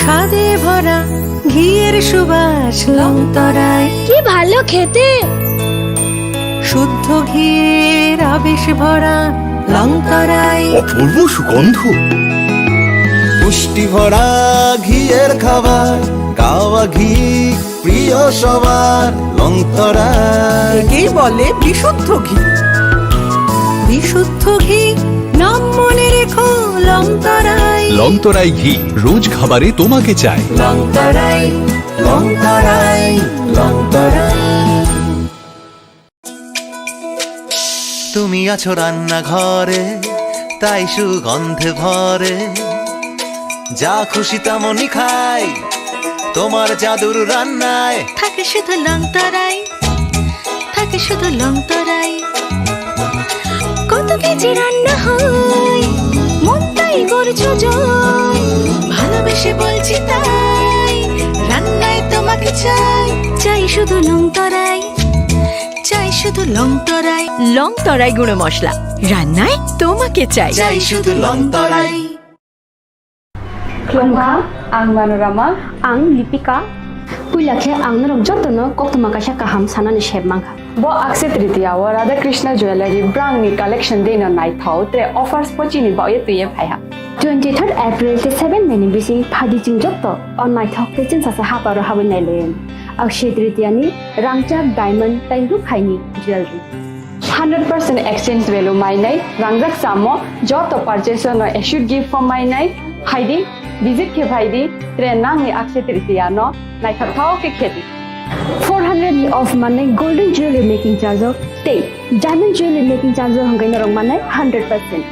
স্বাদে ভরা ঘিয়ের সুবাস লংতরায়। কি ভালো খেতে, শুদ্ধ ঘিয়ের আবেশ ভরা লংতরায়। অপূর্ব সুগন্ধ, পুষ্টি ভরা ঘিয়ের খাবার, গাওয়া ঘি প্রিয় সবার লংতরায়। একেই বলে বিশুদ্ধ ঘি। বিশুদ্ধ ঘি নাম মনে রেখো লংতরায়। লংতরাই ঘি রোজ খাবারে তোমাকে চাই। লংতরায়, লংতরায়, লংতরায়। তুমি আছো রান্নাঘরে, তাই সুগন্ধে ভরে, যা খুশি তেমনই খাই তোমার জাদুর রান্নায়। থাকে শুধু লংতরায়, থাকে শুধু লংতরায়। কত কেজি রান্না হয়, মন তাই করছো জয়। ভালোবেসে বলছি তাই, রান্নায় তোমাকে চাই। চাই শুধু লংতরায়, চাই শুধু লংতরায়। লংতরায় গুঁড়ো মশলা, রান্নায় তোমাকে চাই। চাই শুধু Longtharai. Klongha, ang Manorama, ang Lipika. Puilakhe ang narok jotono koktuma kasha kaham sanani sheb mangha. Bo akse tritiya wa Radha Krishna Jewelry brand ni collection dena nai thau tre offers pochini ba ye tuye phaiha. 23rd April te 7 May bisi phadi jing jotto on nai thok te chin sa ha paro hawen nai len. Akse tritiya ni rangchak diamond tai ru khaini jewelry. 100% exchange value mai nai rangjak samo joto purchase no issued gift for mai nai haidi visit ke bhaidi tre nang ni akse tritiya no nai thau ke kheti 400 of mane golden jewelry making charge of te diamond jewelry making charge of hangai narong mane 100%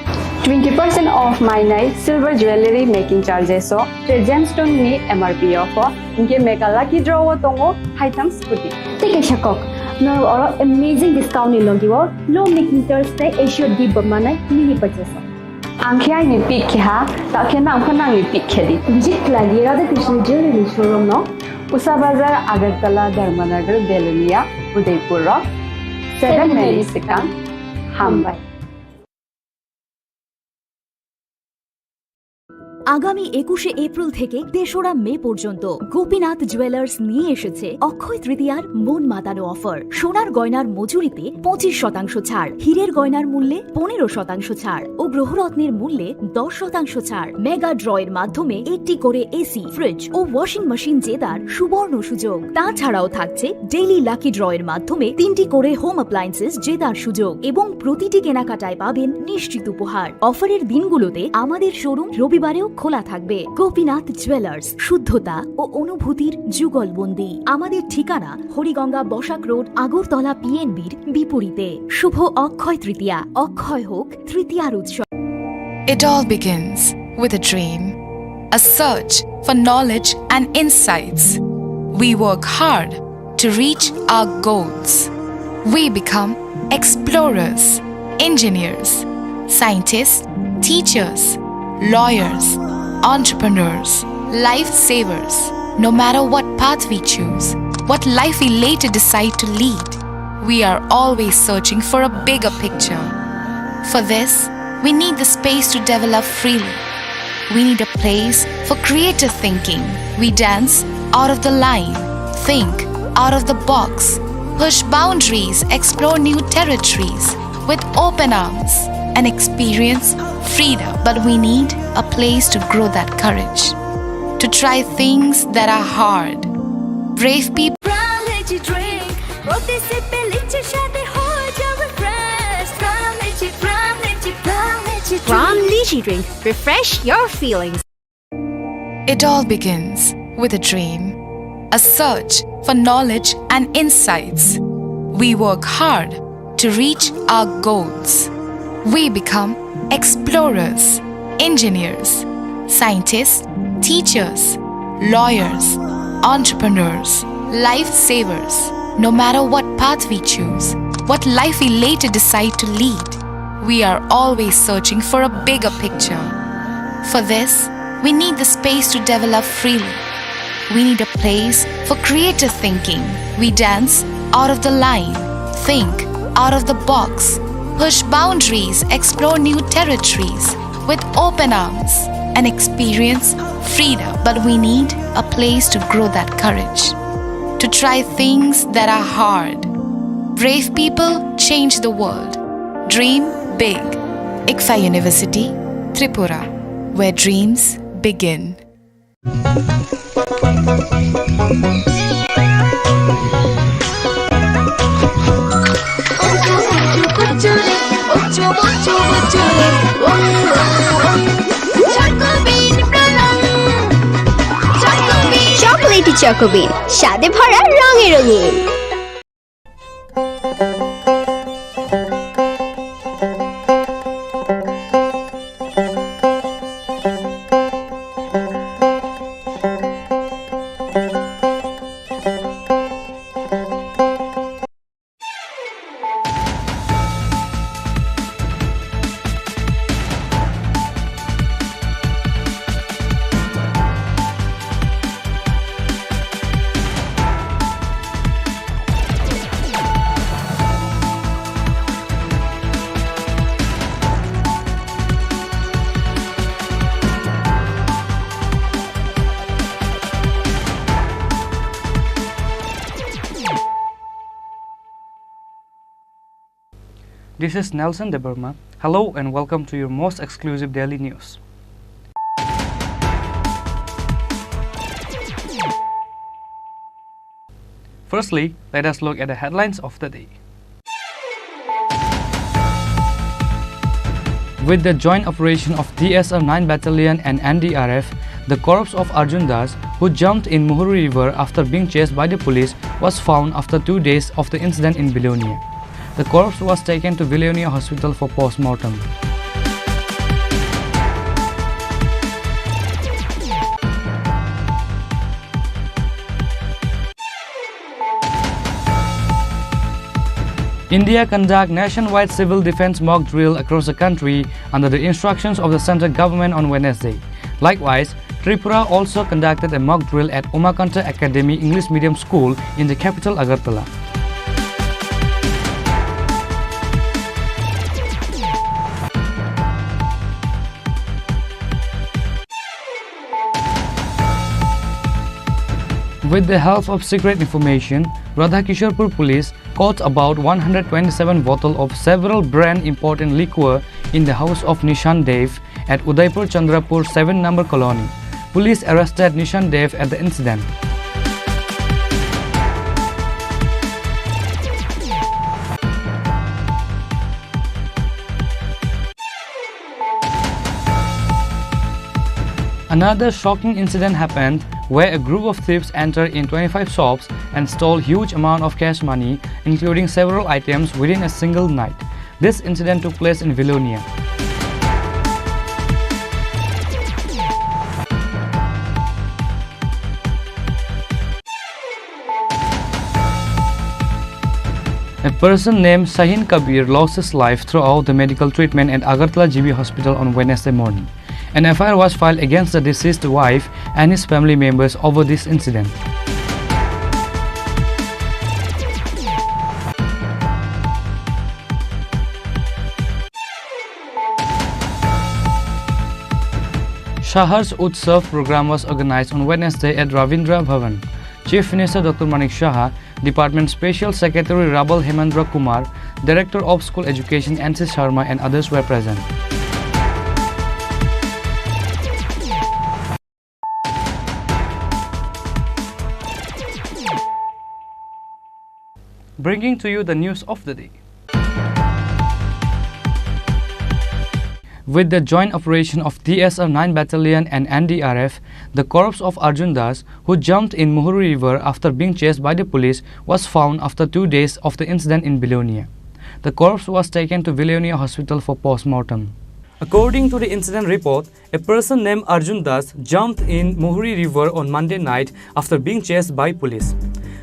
20% off my night silver jewelry making charges so tre gemstone ni MRP of inke mega lucky draw tongo items puti take a shakok no or amazing discount ni logiwo low making charge te assured di mane mini purchase Angkya ni pick ha takhe na angkona ni pick khedi visit lagi Radha Krishna jewelry showroom no Usa Bazar Agartala Dharmanagar Belunia Udaipur 7 May Sikang Hambai আগামী 21শে April থেকে 3রা মে পর্যন্ত Gopinath jewellers নিয়ে এসেছে অক্ষয় তৃতীয়ার মন মাতানো offer. সোনার গয়নার মজুরিতে 25% ছাড়, হীরের গয়নার মূল্যে 15% ছাড় ও গ্রহরত্নের মূল্যে 10% ছাড়। মেগা ড্রয়ের মাধ্যমে একটি করে এসি, ফ্রিজ ও ওয়াশিং মেশিন জেতার সুবর্ণ সুযোগ। তাছাড়াও থাকছে ডেইলি লাকি ড্রয়ের মাধ্যমে 3টি করে হোম অ্যাপ্লায়েন্সেস জেতার সুযোগ এবং প্রতিটি কেনাকাটায় পাবেন নিশ্চিত উপহার। অফারের দিনগুলোতে আমাদের শোরুম রবিবারেও খোলা থাকবে। গোপীনাথ জুয়েলার্স, শুদ্ধতা ও অনুভূতির যুগলবন্দি। আমাদের ঠিকানা হরিগঙ্গা বসাক রোড, আগরতলা পিএনবির বিপরীতে। শুভ অক্ষয় তৃতীয়া, অক্ষয় হোক তৃতীয়ার উৎসব। It all begins with a dream, a search for knowledge and insights. We work hard to reach our goals. We become explorers, engineers, scientists, teachers, lawyers, entrepreneurs, lifesavers. No matter what path we choose, what life we later decide to lead, we are always searching for a bigger picture. For this, we need the space to develop freely. We need a place for creative thinking. We dance out of the line, think out of the box, push boundaries, explore new territories with open arms and experience freedom. But we need a place to grow that courage, to try things that are hard. Brave people. Pram Lychee Drink. Refresh your feelings. It all begins with a dream, a search for knowledge and insights. We work hard to reach our goals. We become explorers, engineers, scientists, teachers, lawyers, entrepreneurs, lifesavers. No matter what path we choose, what life we later decide to lead, we are always searching for a bigger picture. For this, we need the space to develop freely. We need a place for creative thinking. We dance out of the line, think out of the box, push boundaries, explore new territories with open arms and experience freedom. But we need a place to grow that courage, to try things that are hard. Brave people change the world. Dream big. Englsih University, Tripura, where dreams begin. Chocolatey চকোবিন স্বাদে ভরা রঙে রঙিন। This is Nelson De Burma. Hello and welcome to your most exclusive daily news. Firstly, let us look at the headlines of the day. With the joint operation of DSR 9 Battalion and NDRF, the corpse of Arjun Das, who jumped in Muhuri River after being chased by the police, was found after 2 days of the incident in Vilonia. The corpse was taken to Vilonia Hospital for post-mortem. India conduct nationwide civil defense mock drill across the country under the instructions of the central government on Wednesday. Likewise, Tripura also conducted a mock drill at Umakanta Academy English Medium School in the capital Agartala. With the help of secret information, Radhakisharpur police caught about 127 bottles of several brand important liquor in the house of Nishan Dev at Udaipur Chandrapur 7 number colony. Police arrested Nishan Dev at the incident. Another shocking incident happened where a group of thieves entered in 25 shops and stole huge amount of cash money, including several items within a single night. This incident took place in Vilonia. A person named Shahin Kabir lost his life throughout the medical treatment at Agartala GB Hospital on Wednesday morning. An FIR was filed against the deceased wife and his family members over this incident. Shahar's Utsav program was organized on Wednesday at Ravindra Bhavan. Chief Minister Dr. Manik Shah, Department Special Secretary Rabal Hemendra Kumar, Director of School Education NC Sharma and others were present. Bringing to you the news of the day. With the joint operation of DSR 9 Battalion and NDRF, the corpse of Arjun Das, who jumped in Muhuri River after being chased by the police, was found after 2 days of the incident in Vilonia. The corpse was taken to Vilonia Hospital for post-mortem. According to the incident report, a person named Arjun Das jumped in Muhuri River on Monday night after being chased by police.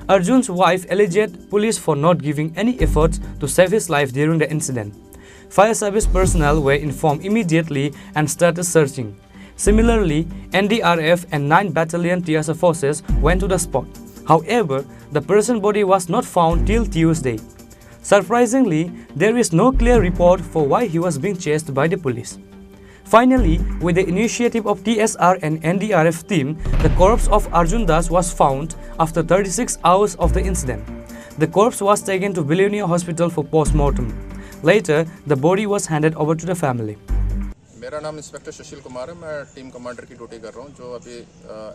Arjun's wife alleged police for not giving any efforts to save his life during the incident. Fire service personnel were informed immediately and started searching. Similarly, NDRF and 9 Battalion TSA forces went to the spot. However, the person's body was not found till Tuesday. Surprisingly, there is no clear report for why he was being chased by the police. Finally, with the initiative of TSR and NDRF team, the corpse of Arjun Das was found after 36 hours of the incident. The corpse was taken to Billionaire Hospital for post-mortem. Later, the body was handed over to the family. मेरा नाम inspector Sushil Kumar है। मैं team commander की duty कर रहा हूँ, जो अभी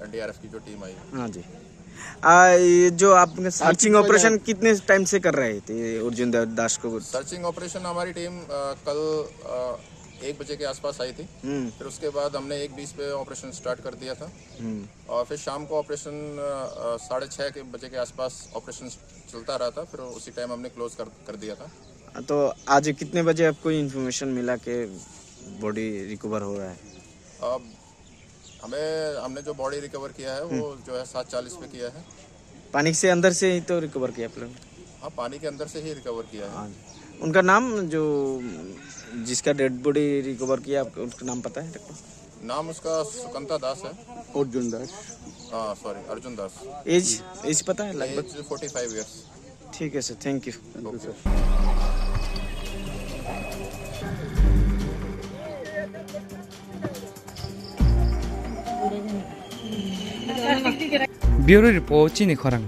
एनडीआरएफ की जो टीम आई। हाँ जी। ये जो आप सर्चिंग ऑपरेशन कितने टाइम से कर रहे थे अर्जुन दास को? सर्चिंग ऑपरेशन हमारी टीम कल 1 बजे के आसपास आई थी। फिर उसके बाद हमने 1:20 पे ऑपरेशन स्टार्ट कर दिया था और फिर शाम को ऑपरेशन 6:30 बजे के आसपास ऑपरेशन चलता रहा था। फिर उसी टाइम हमने क्लोज कर दिया था। तो आज कितने बजे आपको इन्फॉर्मेशन मिला कि बॉडी रिकवर हो रहा है? अब हमने जो बॉडी रिकवर किया है वो जो है 7:40 पे किया है। पानी से अंदर से ही तो रिकवर किया आप लोग? हाँ, पानी के अंदर से ही रिकवर किया है। उनका नाम, जो जिसका डेड बॉडी रिकवर किया, आपको उसका नाम पता है? नाम उसका सुकंता दास है। अर्जुन दास? हाँ सॉरी, अर्जुन दास। एज पता है लगभग? 45 ईयर्स। ठीक है sir, thank you. Bureau Report, Chini Khorang.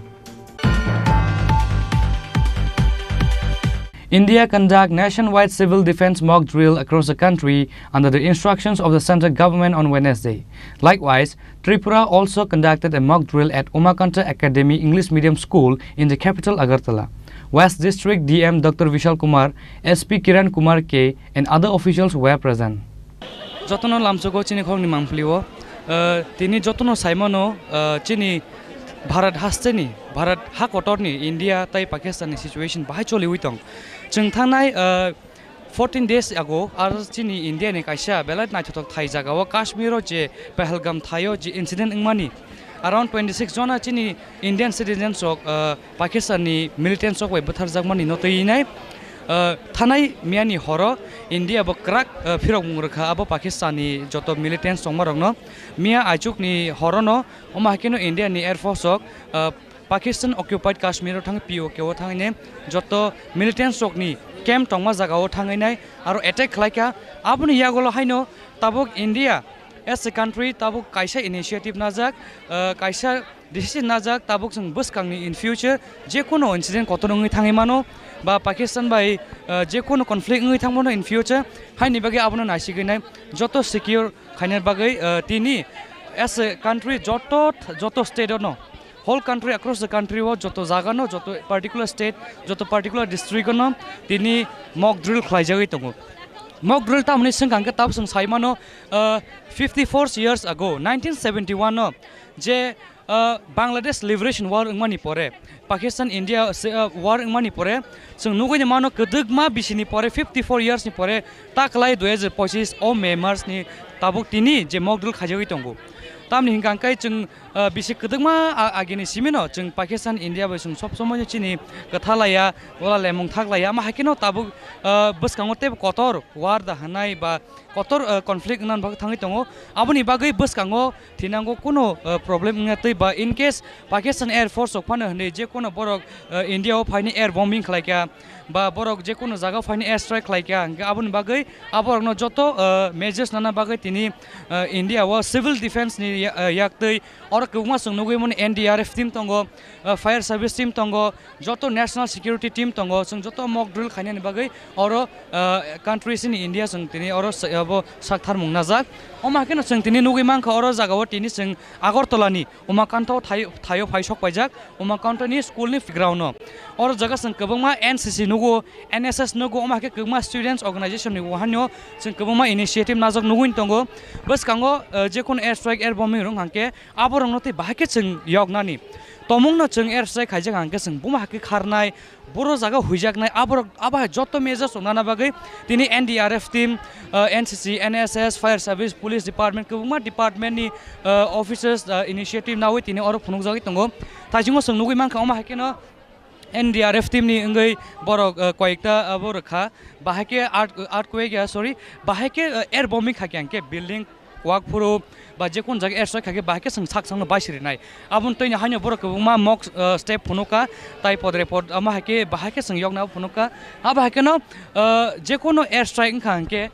India conduct nationwide civil defense mock drill across the country under the instructions of the central government on Wednesday. Likewise, Tripura also conducted a mock drill at Umakanta Academy English Medium School in the capital Agartala. West District DM Dr. Vishal Kumar, SP Kiran Kumar K, and other officials were present. Jotono lamsoko Chini Khorang ni mangpliwo. Tini jotono saimono Chini Bharat hasteni, Bharat hakotorni India tai Pakistan situation bahai choli uitong. Chung thangnai 14 days ago Chini India ni kaisa belat na chotok thai jagawa Kashmiro je Pahalgam thayo je incident ingmani. Around 26 jona Chini Indian citizens of Pakistani militants of Bathar Jagmani notoinai Thanai miani horo India bo krak phirok mungrakha abo Pakistani joto militants songmarongno mia achuk ni horono omahkeno India ni Air Force ok Pakistan occupied Kashmir thang POK o thangne joto militants ok ni camp tongma jaga o thangai aro attack khlaika abuni yagolo haino tabok India as a country tabok kaisa initiative najak kaisa decision najak tabok jeng buskangni in future je kono incident kotonongi thangai mano ba Pakistan bai je kono conflict ngai thangmono in future haini bage abono nasiginai joto secure khainar bagai tini as a country joto state no whole country across the country wo joto jaga no joto particular state joto particular district no tini mock drill khlaijagai tongo. Mock drill tamni sengkang tab seng saimano 54 years ago 1971 no je Bangladesh Liberation War ingmani pore Pakistan India war ingmani pore seng nugoi ni mano kedegma bisini pore 54 years ni pore taklai 2025 o May March ni tabuk tini je mock drill khajoi tongo. Tamni hingkang kai jeng bisi kedegma ageni simino jeng Pakistan India bai seng sob somoy chini kathalaya wala lemong thaklaya ma hakino tabuk buskangote kotor war da hanai ba kotor conflict nan bag thangi tongo aboni bagai buskango thinango kuno problem ngatei ba in case Pakistan Air Force ok phane hne je kono borok India o phaini air bombing khlaika ba borok je kono jaga phaini air strike khlaika aboni bagai aborok no joto measures nana bagai tini India wa civil defense ni yaktei or kugma sung nugui mon NDRF team tongo fire service team tongo joto national security team tongo sung joto mock drill khaini bagai oro countries in India sung tini oro abo sakthar mung najak oma keno sung tini nugui mangkha oro jaga o tini sung Agartala ni Umakanta thayo phaisok paijak Umakanta ni school ni ground no oro jaga sung kabangma NCC nugo NSS nugo oma ke kugma students organization ni wahanyo sung kabangma initiative najak nuguin tongo bas kango je kon air strike air bombing rong hangke aborong no te bahake sung yognani tomong no sung air strike khajak hangke sung buma hake kharnai boro jaga huijaknai aborok aba joto measures sonana bagai tini NDRF team NCC NSS fire service police department kubuma department ni officers initiative nawi tini oro phunuk jagi tongo tajingo sung nugui mangkha oma hake no NDRF team ni ngai borok koikta borokha bahake earthquake sorry bahake air bombing khake angke building wak puro ba je kon jaga airstrike khage ba ke sang sak sang no bai siri nai abun toina haino borok ma mock step phunuka tai pod report ama hake ba hake sang yok na phunuka aba hake no je kono airstrike khangke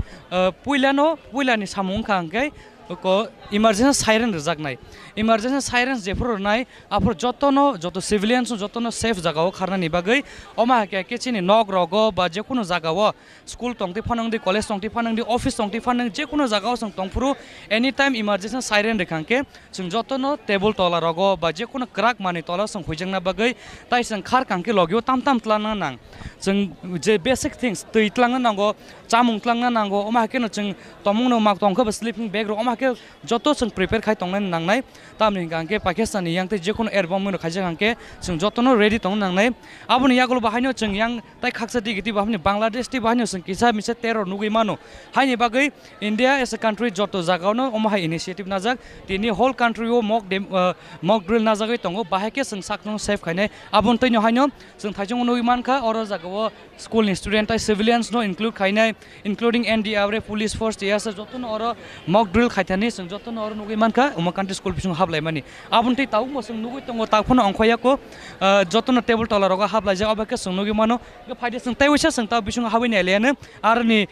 puilani samung khangke ko emergency siren rijak nai emergency sirens jefur nai apor joto civilians jotono safe jaga o kharna ni bagai oma ke chini nok rogo ba je kono jaga o school tongti phanangdi college tongti phanangdi office tongti phanang je kono jaga o sang tongpuru anytime emergency siren rekhangke sung jotono table tola rogo ba je kono crack mani tola sung hujangna bagai tai sang khar kangke logyo tam tlana nang sung je basic things tui tlanga nango chamung tlanga nango oma ke no chung tomung no mak tongkha sleeping bag ro oma ke joto sung prepare khai tongna nangnai tamni gangke Pakistan yang te je kono air bomb no khaja gangke sung jotono ready tong nangnai abuni yagolo bahaino chung yang tai khaksa di giti bahni Bangladesh ti bahaino sung kisa mise terror nugui mano haini bagai India as a country joto jagao no oma hai initiative najak tini whole country o mock drill najagai tongo bahake sung sakno safe khaine abun toino haino sung thaijong nugui mankha oro jagao school ni student tai civilians no include khaine including NDRF police force TS jotono oro mock drill khaithani sung jotono oro nugui mankha uma country school pisung hablai mani abun tei tau mo sung nugui tongo takhono angkhaya ko jotono table tola roga hablai ja abake sung nugui mano ge phaide sung tai wisa sung ta bisung habai ne lene arni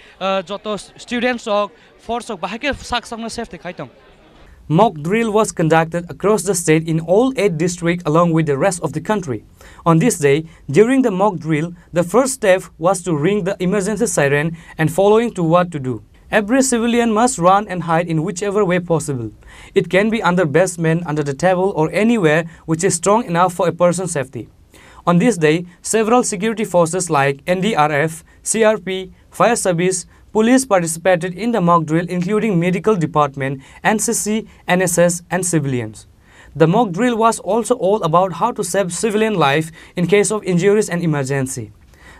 joto students of force of bahake sak sangna safety khaitong. Mock drill was conducted across the state in all 8 districts along with the rest of the country. On this day, during the mock drill, the first step was to ring the emergency siren and following to what to do. Every civilian must run and hide in whichever way possible. It can be under basement, under the table or anywhere which is strong enough for a person's safety. On this day, several security forces like NDRF, CRP, fire service, police participated in the mock drill including medical department, NCC, NSS and civilians. The mock drill was also all about how to save civilian life in case of injuries and emergency.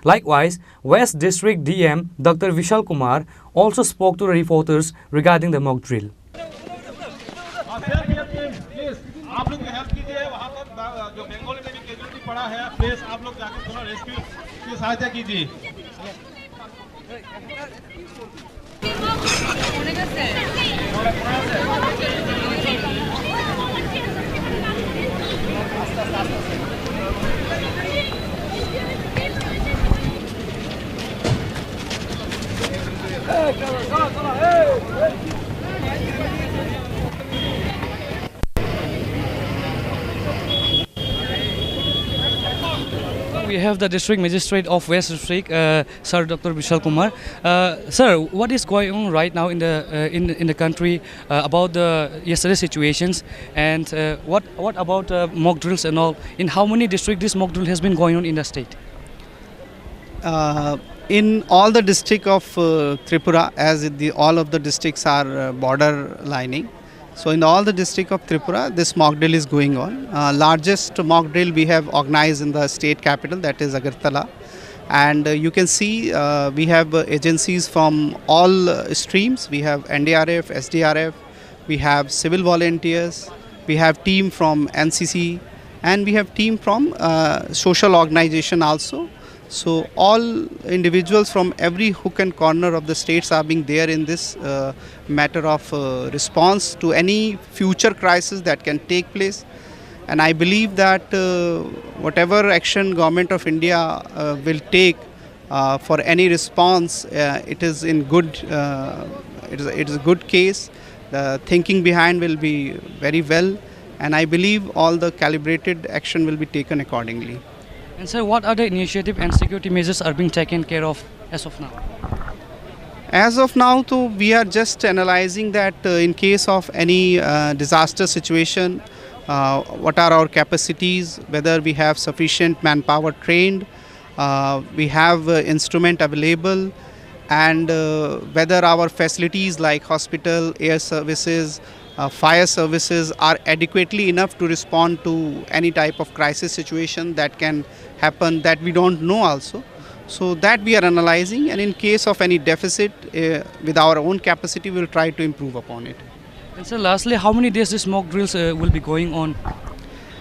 Likewise, West District DM Dr. Vishal Kumar also spoke to the reporters regarding the mock drill. आप लोग help कीजिए वहाँ पर जो बंगाली में भी casualty पड़ा है प्लीज आप लोग जाकर थोड़ा रेस्क्यू की सहायता कीजिए. We have the district magistrate of West District, Sir Dr. Vishal Kumar. Sir, what is going on right now in the country about the yesterday situations, and what about mock drills and all? In how many districts this mock drill has been going on in the state? In all the district of Tripura, as all of the districts are border lining. So in all the district of Tripura, this mock drill is going on. Largest mock drill we have organized in the state capital, that is Agartala. And you can see we have agencies from all streams. We have NDRF, SDRF, we have civil volunteers, we have team from NCC, and we have team from social organization also. So all individuals from every hook and corner of the states are being there in this matter of response to any future crisis that can take place. And I believe that whatever action Government of India will take for any response, it is in good. It is a good case. The thinking behind will be very well, and I believe all the calibrated action will be taken accordingly. And sir, what other initiative and security measures are being taken care of as of now? As of now, we are just analyzing that in case of any disaster situation, what are our capacities, whether we have sufficient manpower trained, we have instrument available, and whether our facilities like hospital, air services, fire services are adequately enough to respond to any type of crisis situation that can happen that we don't know also. So that we are analyzing, and in case of any deficit with our own capacity, we will try to improve upon it. And so lastly, how many days this mock drills will be going on?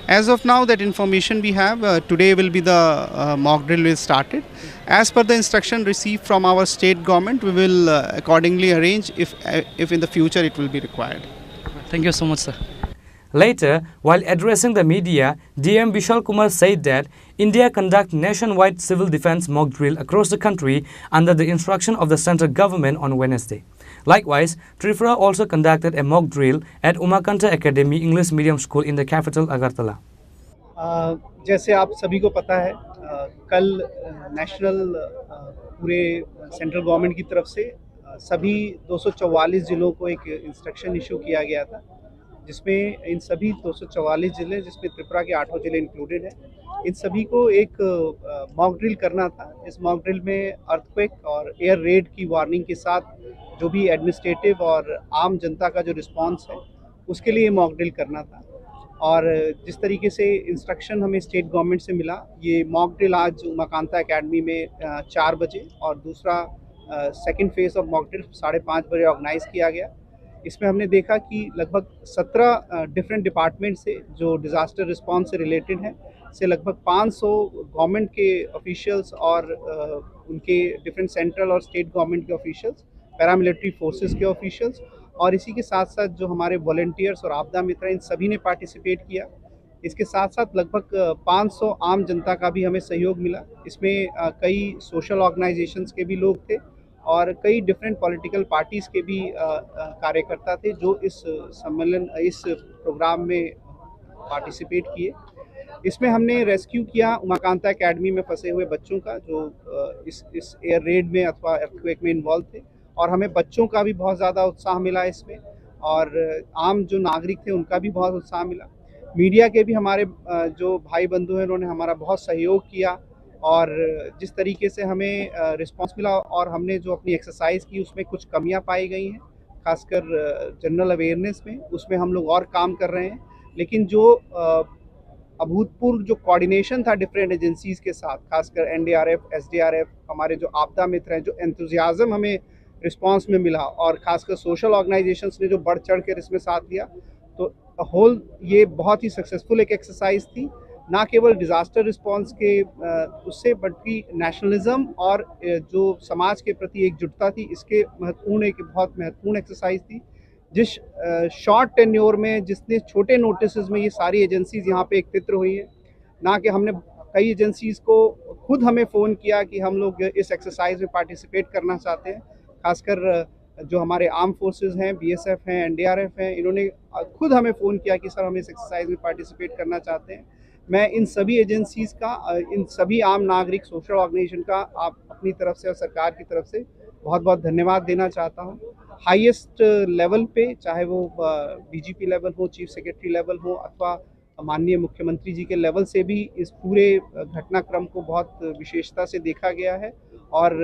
As of now, that information we have, today will be the mock drill will started. As per the instruction received from our state government, we will accordingly arrange if in the future it will be required. Thank you so much, sir. Later, while addressing the media, DM Vishal Kumar said that India conduct nationwide civil defense mock drill across the country under the instruction of the central government on Wednesday. Likewise, Tripura also conducted a mock drill at Umakanta Academy English Medium School in the capital Agartala. जैसे आप सभी को पता है, कल national पूरे central government की तरफ से सभी 244 जिलों को एक इंस्ट्रक्शन इशू किया गया था, जिसमें इन सभी 244 जिले, जिसमें त्रिपुरा के 8 जिले इंक्लूडेड हैं, इन सभी को एक मॉक ड्रिल करना था। इस मॉक ड्रिल में अर्थक्वेक और एयर रेड की वार्निंग के साथ जो भी एडमिनिस्ट्रेटिव और आम जनता का जो रिस्पांस है, उसके लिए मॉक ड्रिल करना था। और जिस तरीके से इंस्ट्रक्शन हमें स्टेट गवर्नमेंट से मिला, ये मॉक ड्रिल आज उमाकांता एकेडमी में 4 बजे और दूसरा second phase of mock drill 5:30 बजे ऑर्गेनाइज किया गया। इसमें हमने देखा कि लगभग 17 डिफरेंट डिपार्टमेंट से जो डिज़ास्टर रिस्पांस से रिलेटेड हैं, से लगभग 500 गवर्नमेंट के ऑफिशियल्स और उनके डिफरेंट सेंट्रल और स्टेट गवर्नमेंट के ऑफिशियल्स, पैरामिलिट्री फोर्सेस के ऑफिशियल्स और इसी के साथ साथ जो हमारे वॉलंटियर्स और आपदा मित्र, इन सभी ने पार्टिसिपेट किया। इसके साथ साथ लगभग 500 आम जनता का भी हमें सहयोग मिला। इसमें कई सोशल ऑर्गेनाइजेशंस के भी लोग थे और कई डिफरेंट पॉलिटिकल पार्टीज़ के भी कार्यकर्ता थे जो इस प्रोग्राम में पार्टिसिपेट किए। इसमें हमने रेस्क्यू किया उमाकांता एकेडमी में फंसे हुए बच्चों का, जो इस एयर रेड में अथवा अर्थक्वेक में इन्वॉल्व थे, और हमें बच्चों का भी बहुत ज़्यादा उत्साह मिला इसमें, और आम जो नागरिक थे उनका भी बहुत उत्साह मिला। मीडिया के भी हमारे जो भाई बंधु हैं, उन्होंने हमारा बहुत सहयोग किया और जिस तरीके से हमें रिस्पांस मिला और हमने जो अपनी एक्सरसाइज की उसमें कुछ कमियां पाई गई हैं, खासकर जनरल अवेयरनेस में, उसमें हम लोग और काम कर रहे हैं। लेकिन जो अभूतपूर्व जो कोऑर्डिनेशन था डिफरेंट एजेंसीज़ के साथ, खासकर NDRF, SDRF, हमारे जो आपदा मित्र हैं, जो एंथुजियाज़म हमें रिस्पांस में मिला और खासकर सोशल ऑर्गेनाइजेशंस ने जो बढ़ चढ़ कर इसमें साथ दिया, तो होल ये बहुत ही सक्सेसफुल एक एक्सरसाइज थी, ना केवल डिज़ास्टर रिस्पांस के उससे, बल्कि नेशनलिज्म और जो समाज के प्रति एकजुटता थी, इसके एक बहुत महत्वपूर्ण एक्सरसाइज थी। जिस शॉर्ट टेन्योर में, जितने छोटे नोटिस में ये सारी एजेंसीज़ यहाँ पे एकत्रित हुई है, ना कि हमने कई एजेंसीज़ को खुद हमें फ़ोन किया कि हम लोग इस एक्सरसाइज में पार्टिसिपेट करना चाहते हैं। खासकर जो हमारे आर्म फोर्सेस हैं, BSF हैं, NDRF हैं, इन्होंने खुद हमें फ़ोन किया कि सर हम इस एक्सरसाइज में पार्टिसिपेट करना चाहते हैं। मैं इन सभी एजेंसीज़ का, इन सभी आम नागरिक सोशल ऑर्गेनाइजेशन का आप अपनी तरफ से और सरकार की तरफ से बहुत बहुत धन्यवाद देना चाहता हूँ। हाईएस्ट लेवल पे, चाहे वो DGP लेवल हो, चीफ सेक्रेटरी लेवल हो, अथवा माननीय मुख्यमंत्री जी के लेवल से भी इस पूरे घटनाक्रम को बहुत विशेषता से देखा गया है और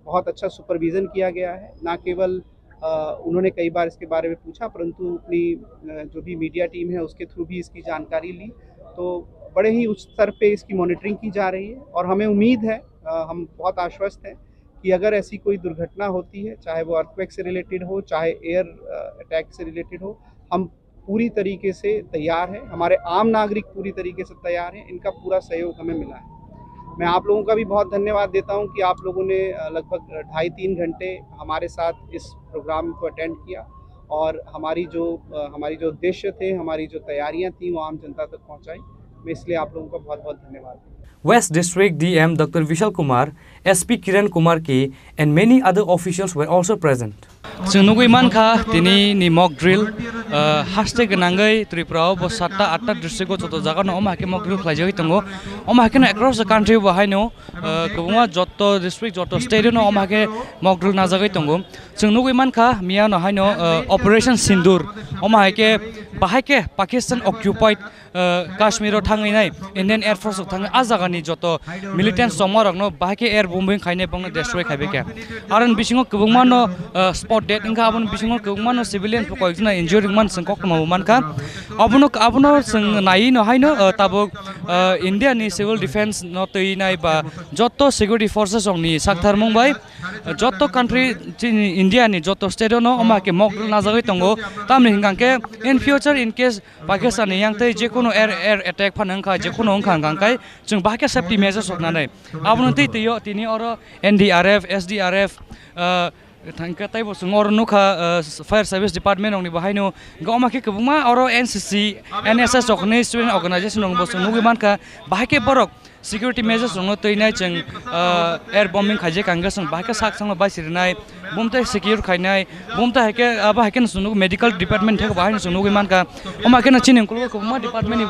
बहुत अच्छा सुपरविज़न किया गया है। ना केवल उन्होंने कई बार इसके बारे में पूछा, परंतु अपनी जो भी मीडिया टीम है उसके थ्रू भी इसकी जानकारी ली, तो बड़े ही उच्च स्तर पे इसकी मॉनिटरिंग की जा रही है। और हमें उम्मीद है, हम बहुत आश्वस्त हैं कि अगर ऐसी कोई दुर्घटना होती है, चाहे वो अर्थक्वेक से रिलेटेड हो, चाहे एयर अटैक से रिलेटेड हो, हम पूरी तरीके से तैयार हैं, हमारे आम नागरिक पूरी तरीके से तैयार हैं, इनका पूरा सहयोग हमें मिला है। मैं आप लोगों का भी बहुत धन्यवाद देता हूं कि आप लोगों ने लगभग 2.5-3 घंटे हमारे साथ इस प्रोग्राम को अटेंड किया और हमारी जो उद्देश्य थे, हमारी जो तैयारियां थी, वो आम जनता तक पहुंचाई। मैं इसलिए आप लोगों का बहुत बहुत धन्यवाद। West District DM Dr. Vishal Kumar, SP Kiran Kumar Ki, and many other officials were also present. Sungnugu iman kha tini ni mock drill haste ganangai Tripura bo 7-8 district ko joto jaga no omake mock drill khlai jagi tongo omake no across the country bo haino kubunga joto district joto state no omake mock drill na jagai tongo sungnugu iman kha mia no haino Operation Sindur omake bahake Pakistan occupied Kashmir thangai nai Indian Air Force thangai ajaga ni joto militant somar no bahake air bombing khaine bang destroy khabe ke aron bisingo kubungma no spot dead inga abon bisingo kungmano civilian po koikna injured man sengkok man ka abono seng nai no haino tabok India ni civil defense no tei nai ba joto security forces ong ni sakthar mong bai joto country India ni joto state no oma ke mok na jagoi tongo tamni hingang ke in future in case Pakistan ni yang tei je kono air attack phanang kha je kono khang gang kai chung ba ke safety measures ok na nai abono tei tio tini oro NDRF SDRF thangka tai bo sungor nukha fire service department ongni bahaino goma ke kubuma oro NCC NSS okni student organization ong bo sungugi manka bahake borok security measures ong toi nai cheng air bombing khaje kanga sang bahake sak sang ba sirnai bomta secure khainai bomta hake aba hake sunu medical department thek bahaino sunugi manka oma ke na chinin kulgo kubuma department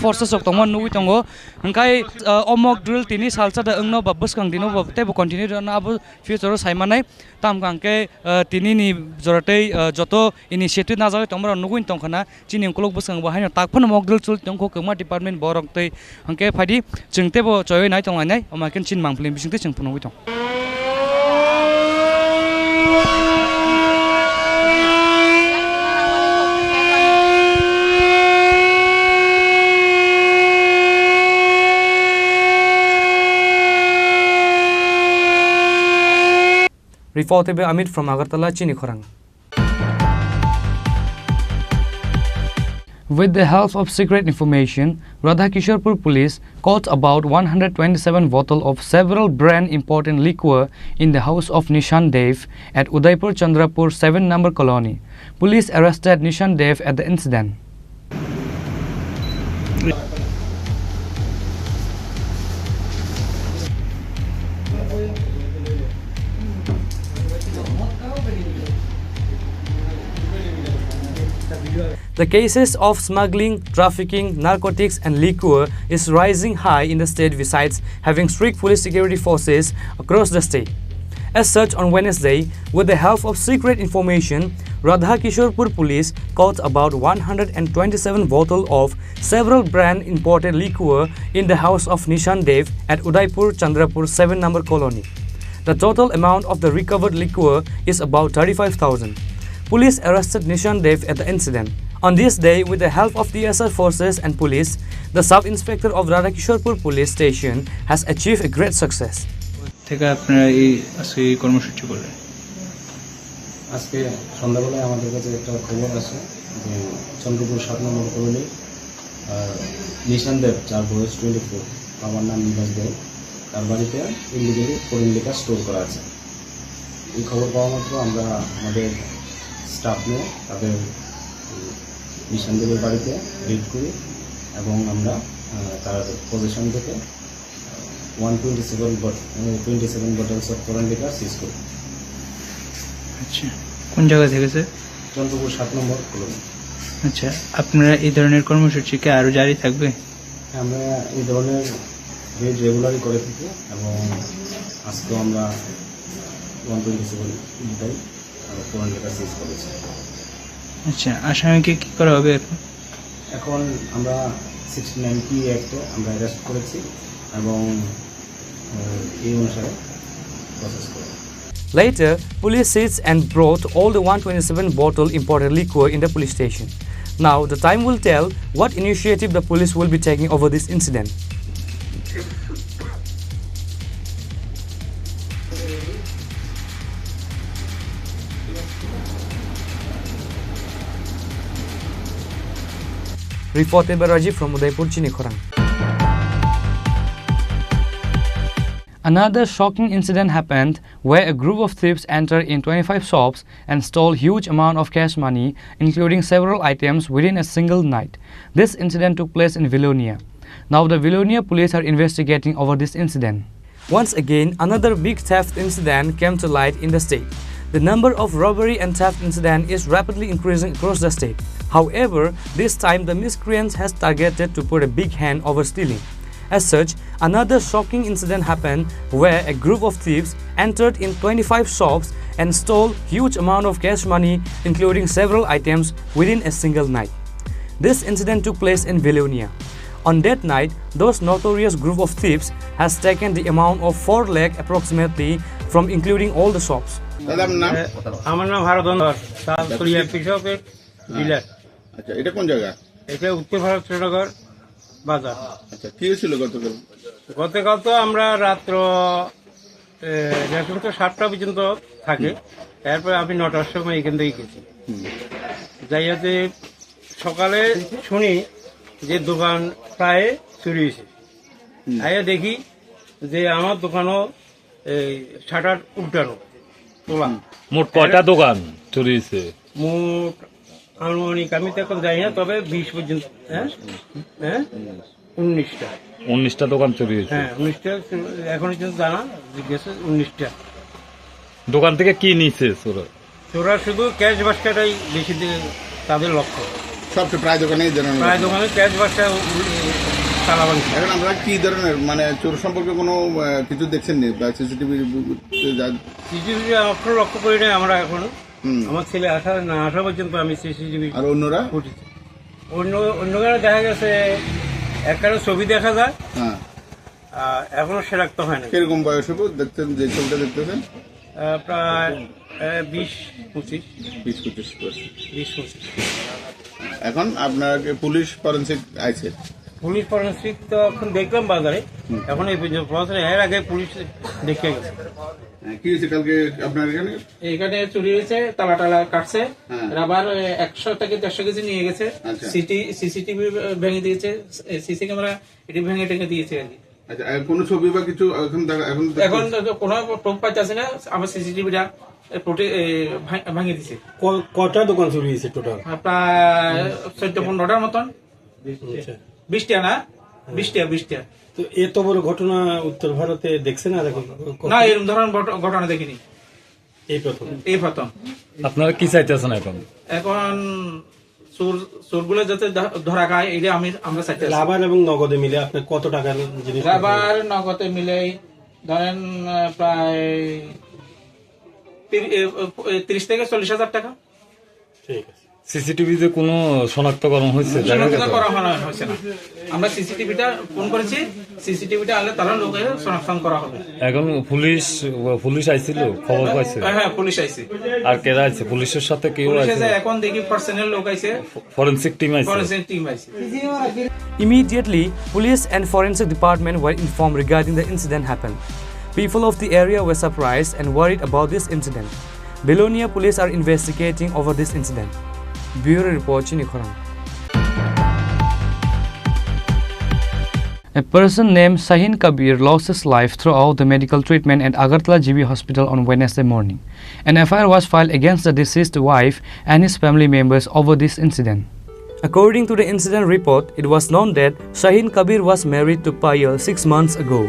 forces ok tongmon nui tongo hangkai omok drill tini salsa da ongno ba buskang dino ba te bo continue na abu future saimanai tam ke tini ni joratei joto initiative na jai tomra nuguin tongkhana chini kolok busang bahai na takphon mogdul chul tongko kema department borok tei hangke phadi chungte bo choi nai tongai nai amaken chin mangplim bisingte chungpunu wi tong Reported by Amit from Agartala, Chini Khorang. With the help of secret information, Radhakisharpur police caught about 127 bottles of several brand important liquor in the house of Nishan Dev at Udaipur Chandrapur 7 number colony. Police arrested Nishan Dev at the incident. The cases of smuggling, trafficking, narcotics and liquor is rising high in the state besides having strict police security forces across the state. As such, on Wednesday, with the help of secret information, Radhakisharpur police caught about 127 bottles of several brand imported liquor in the house of Nishan Dev at Udaipur Chandrapur 7 number colony. The total amount of the recovered liquor is about 35,000. Police arrested Nishan Dev at the incident. On this day, with the help of DSR forces and police, the sub-inspector of Radhakisharpur police station has achieved a great success. থেকে আপনারা এই আজকে এই কর্মসূচি করলেন? আজকে সন্ধ্যাবেলায় আমাদের কাছে একটা খবর আছে যে চন্দ্রপুর 7 নম্বর কলোনি নিশান দেব, যার বয়স 24, আমার নাম নিবাস দেব, তার বাড়িতে ইলিগালি ফরেন লিকার স্টোর করা আছে। এই খবর পাওয়া মাত্র আমরা আমাদের স্টাফ নিয়ে তাদের নিশান দেবের বাড়িতে রেড করি এবং আমরা তার পজিশন থেকে 127 bottles of foreign liquor seize করি। আচ্ছা, কোন জায়গা থেকে স্যার? চন্দ্রপুর 7 নম্বর কলোনি। আচ্ছা, আপনারা এই ধরনের কর্মসূচি কি আরো জারি থাকবে? আমরা এই ধরনের রেড রেগুলারই করে থাকি এবং আজকে আমরা 127 লিটার foreign liquor seize করেছি। আচ্ছা, আসামিকে কি করা হবে এখন? এখন আমরা 69 অ্যাক্টে আমরা অ্যারেস্ট করেছি এবং এই অনুসারে প্রসেস করব। Later, police seized and brought all the 127 bottle imported liquor in the police station. Now, the time will tell what initiative the police will be taking over this incident. Reported by Rajiv from Udaipur, Chini Khorang. Another shocking incident happened where a group of thieves entered in 25 shops and stole huge amount of cash money, including several items within a single night. This incident took place in Vilonia. Now the Vilonia police are investigating over this incident. Once again, another big theft incident came to light in the state. The number of robbery and theft incidents is rapidly increasing across the state. However, this time the miscreants has targeted to put a big hand over stealing. As such, another shocking incident happened where a group of thieves entered in 25 shops and stole huge amount of cash money, including several items within a single night. This incident took place in Vilonia. On that night, those notorious group of thieves has taken the amount of 4 lakh approximately from including all the shops. দাদা আপনার নাম? আমার নাম হারধন ধর, সাতপুরিয়া কৃষকের dealer. আচ্ছা, এটা কোন জায়গা? এটা উত্তর ভারত শ্রীনগর বাজার। আচ্ছা, কি হয়েছিল গতকাল? গতকাল তো আমরা রাত্র 7টা পর্যন্ত থাকে, তারপরে আমি 9টার সময় এখান থেকে গেছি। যাইয়াতে সকালে শুনি যে দোকান প্রায় চুরি হয়েছে। আইয়া দেখি যে আমার দোকানও এই শাটার উল্টানো তোলা। মোট কয়টা দোকান চুরি হয়েছে? মোট আনুমানিক আমি তো এখন জানি না, তবে 20 পর্যন্ত। হ্যাঁ, 19টা দোকান চুরি হয়েছে। হ্যাঁ, 19টা এখন পর্যন্ত জানা গেছে। 19টা দোকান থেকে কি নিচ্ছে চোরা? চোরা শুধু ক্যাশ বাস্কাটাই বেশি তাদের লক্ষ্য। সবচেয়ে প্রায় দোকানে ক্যাশ বাস্কা চালাবান। এখন আমরা কি ধরনের মানে চোর সম্পর্কে কোনো কিছু দেখছেন নি বা সিসিটিভি অক্ষর লক্ষ্য করি না আমরা এখন। আমার ছেলে না আসা পর্যন্ত আমি সিসিটিভি। আর অন্যরা অন্যরা দেখা গেছে একটা ছবি দেখা যায়, এখনো সেরাক্ত হয় না। কিরকম বয়স হবে দেখছেন যে ছবিটা দেখতেছেন? প্রায় 20-25 এখন আপনাকে পুলিশ ফরেন্সিক আইছে? পুলিশ ফরেন্সিক তো এখন দেখলাম বাজারে, এখন এই এর আগে পুলিশ দেখে গেছে। কি হয়েছে কালকে আপনার এখানে চুরি হয়েছে, তালা টালা কাটছে, রাবার 100 থেকে 150 কেজি নিয়ে গেছে, সিসিটিভি ভেঙে দিয়েছে, সিসি ক্যামেরা এটি ভেঙে টেঙে দিয়েছে আর কি। আচ্ছা, কোনো ছবি বা কিছু এখন কোনো প্রুফ পাইতেছে না, আমার সিসিটিভিটা ভাঙে দিছে। কটা দোকান চুরি হয়েছে টোটাল? প্রায় 14-15টার মতন। 20টা না, 20টা। তো এত বড় ঘটনা উত্তর ভারতে দেখছেন আর না, এরকম ধরনের ঘটনা দেখিনি, এই প্রথম। আপনারা কি চাইতেছেন এখন? এখন চোরগুলো যাতে ধরা খায়, এটা আমরা চাইতেছি। রাবার এবং নগদে মিলে আপনি কত টাকার জিনিস? রাবার নগদে মিলে ধরেন প্রায় 30 থেকে 40,000 টাকা। ঠিক আছে। সিসিটিভিতে কোনো শনাক্তকরণ হয়েছে? আমরা সিসিটিভিটা ফোন করেছি, সিসিটিভিটা আলে তারা লোকের শনাক্ত করা হবে। এখন পুলিশ আইছিল, খবর পাইছে? হ্যাঁ, পুলিশ আইছে। আর কেরা আছে পুলিশের সাথে? কেউ আছে? এখন দেখি পার্সোনাল লোক আইছে, ফরেনসিক টিম আইছে। Immediately, police and forensic department were informed regarding the incident happened. People of the area were surprised and worried about this incident. Belonia police are investigating over this incident. Bureau report, Chini Khorang. A person named Sahin Kabir lost his life throughout the medical treatment at Agartala GB Hospital on Wednesday morning. An FIR was filed against the deceased wife and his family members over this incident. According to the incident report, it was known that Sahin Kabir was married to Payal 6 months ago.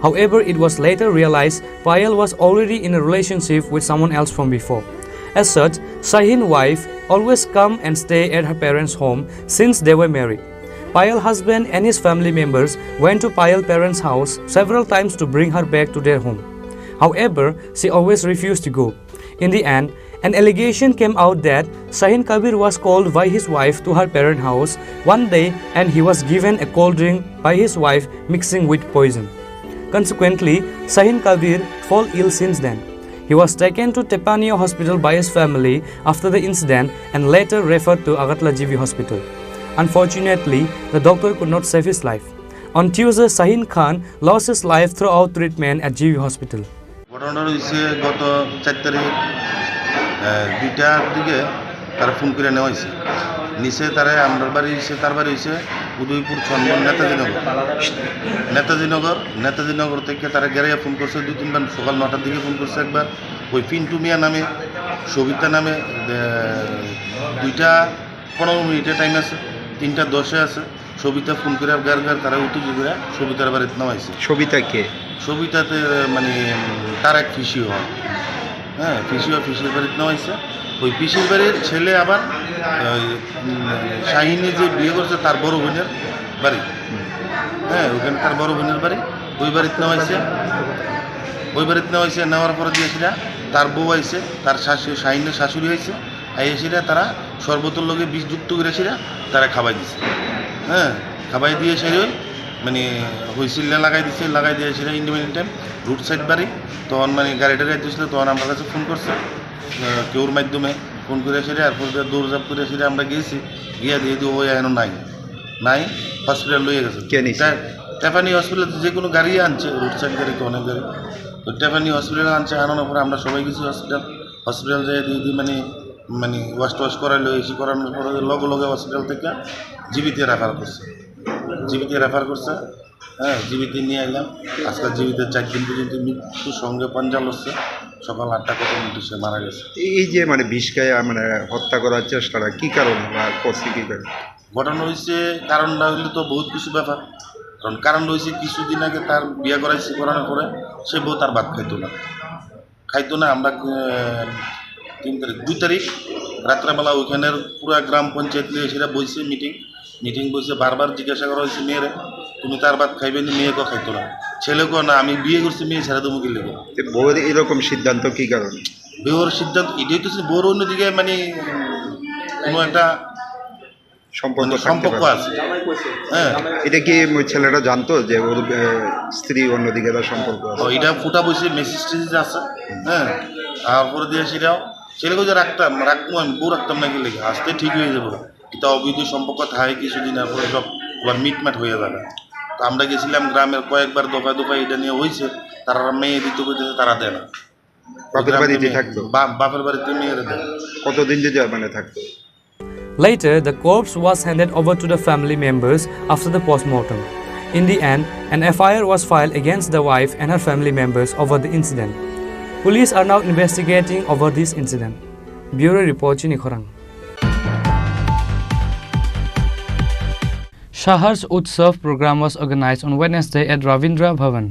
However, it was later realized Payal was already in a relationship with someone else from before. As such, Sahin's wife always come and stay at her parents' home since they were married. Payal's husband and his family members went to Payal's parents' house several times to bring her back to their home. However, she always refused to go. In the end, an allegation came out that Sahin Kabir was called by his wife to her parents' house one day and he was given a cold drink by his wife mixing with poison. Consequently, Sahin Kabir fell ill since then. He was taken to Tepania Hospital by his family after the incident and later referred to Agartala GB Hospital. Unfortunately, the doctor could not save his life. On Tuesday, Sahin Khan lost his life throughout treatment at GB Hospital. ঘটনাটা হয়েছে গত 4 তারিখ 2টার দিকে তারা phone করে নেওয়া হয়েছে। নিচে তারা আমার বাড়ি হয়েছে, তার বাড়ি হয়েছে উদয়পুর চন্দন নেতাজিনগর থেকে তারা গেরাইয়া ফোন করছে 2-3 বার। সকাল 9টার দিকে ফোন করছে একবার। ওই পিন্টু মিয়া নামে, সবিতা নামে 2:15 টাইম আছে, 3:10 আছে। সবিতা ফোন করে গার তারা উত্তেজ করে সবিতার বাড়িতে নামাইছে। সবিতা কে? সবিতাতে মানে তার এক পিসি হয়, হ্যাঁ, পিসির বাড়িতে নামাইছে। ওই পিসির বাড়ির ছেলে আবার শাহিনী যে বিয়ে করছে তার বড় বোনের বাড়ি, হ্যাঁ, ওখানে তার বড় বোনের বাড়ি। ওই বাড়িতে নেওয়াইছে। নেওয়ার পরে দিয়েছিলা তার বউ আইছে, তার শাহিনের শাশুড়ি হয়েছে। আইসিরা তারা শরবতের লগে বিষ যুক্ত করেছিলা, তারা খাবাই দিছে, হ্যাঁ, খাবাই দিয়ে সেরে মানে হুইসিল লাগাই দিয়ে সেটা ইন্ডিপেন্ডেন্ট টাইম রুট সাইড বাড়ি তখন মানে গাড়িটা যাইতেছিল তখন আমার কাছে ফোন করছে কেউর মাধ্যমে ফোন করে সেটা এরপর দৌড়ঝাপ করে সেটা আমরা গিয়েছি গিয়ে দিয়ে দিই ওই এখনো নাই হসপিটাল লইয়ে গেছে টেফানি হসপিটাল যে কোনো গাড়ি আনছে রুট সাইড গাড়ি তো অনেক গাড়ি তো টেফানি হসপিটালে আনছে আনানোর পরে আমরা সবাই গেছি হসপিটাল যেয়ে দিয়ে দিই মানে ওয়াশ করাইলো এসি করানোর পরে লগে হসপিটাল থেকে জীবিতে রেফার করছে হ্যাঁ জীবিতে নিয়ে এলাম আজকাল জীবিতে 4 দিন পর্যন্ত মৃত্যুর সঙ্গে পাঞ্জাল হচ্ছে সকাল 8টা কত মিনিটে সে মারা গেছে। এই যে মানে বিষ খায় মানে হত্যা করার চেষ্টাটা কী কারণে বা করছে কী কারণে ঘটনা হয়েছে কারণটা হইলে তো বহুত কিছু ব্যাপার কারণ হয়েছে কিছুদিন আগে তার বিয়ে করানোর পরে সে বউ তার ভাত খাইতো না আমরা 2 তারিখ রাত্রেবেলা ওইখানের পুরো গ্রাম পঞ্চায়েত নিয়ে সেটা বসে মিটিং বসে বারবার জিজ্ঞাসা করা হয়েছে মেয়েরে তুমি তার ভাত খাইবে না মেয়েকেও খাইতো না ছেলেকেও না আমি বিয়ে করছি মেয়ে ছেড়ে দেবো কি লেগে বউয়ের এরকম সিদ্ধান্ত কী কারণে বউর সিদ্ধান্ত এটাই তো বউর অন্যদিকে মানে কোনো একটা সম্পর্ক আছে হ্যাঁ এটা কি ওই ছেলেটা জানতো যে ওর স্ত্রী অন্যদিকে তার সম্পর্ক আছে এটা ফুটা বসে মেসেজ আছে হ্যাঁ তারপরে দিয়ে সেটাও ছেলেকে যে রাখবো আমি বউ রাখতাম না কি লেগে আসতে ঠিক হয়ে যাবো এটা অবৈধ সম্পর্ক থাকে কিছুদিন পরে সব আবার মিটমাট হয়ে যাবে তো আমরা গেছিলাম গ্রামের কয়েকবার দফায় এটা নিয়ে হয়েছে তারা মেয়ে দিতে বলতেছে তারা দেয় না বাপের বাড়িতে থাকতো বাপের বাড়িতে মেয়েরা দেয় কতদিন যে মানে থাকতো Later, the corpse was handed over to the family members after the post-mortem. In the end, an FIR was filed against the wife and her family members over the incident. Police are now investigating over this incident. Bureau Report, Chini Khorang. Shahar's Utsav program was organized on Wednesday at Ravindra Bhavan.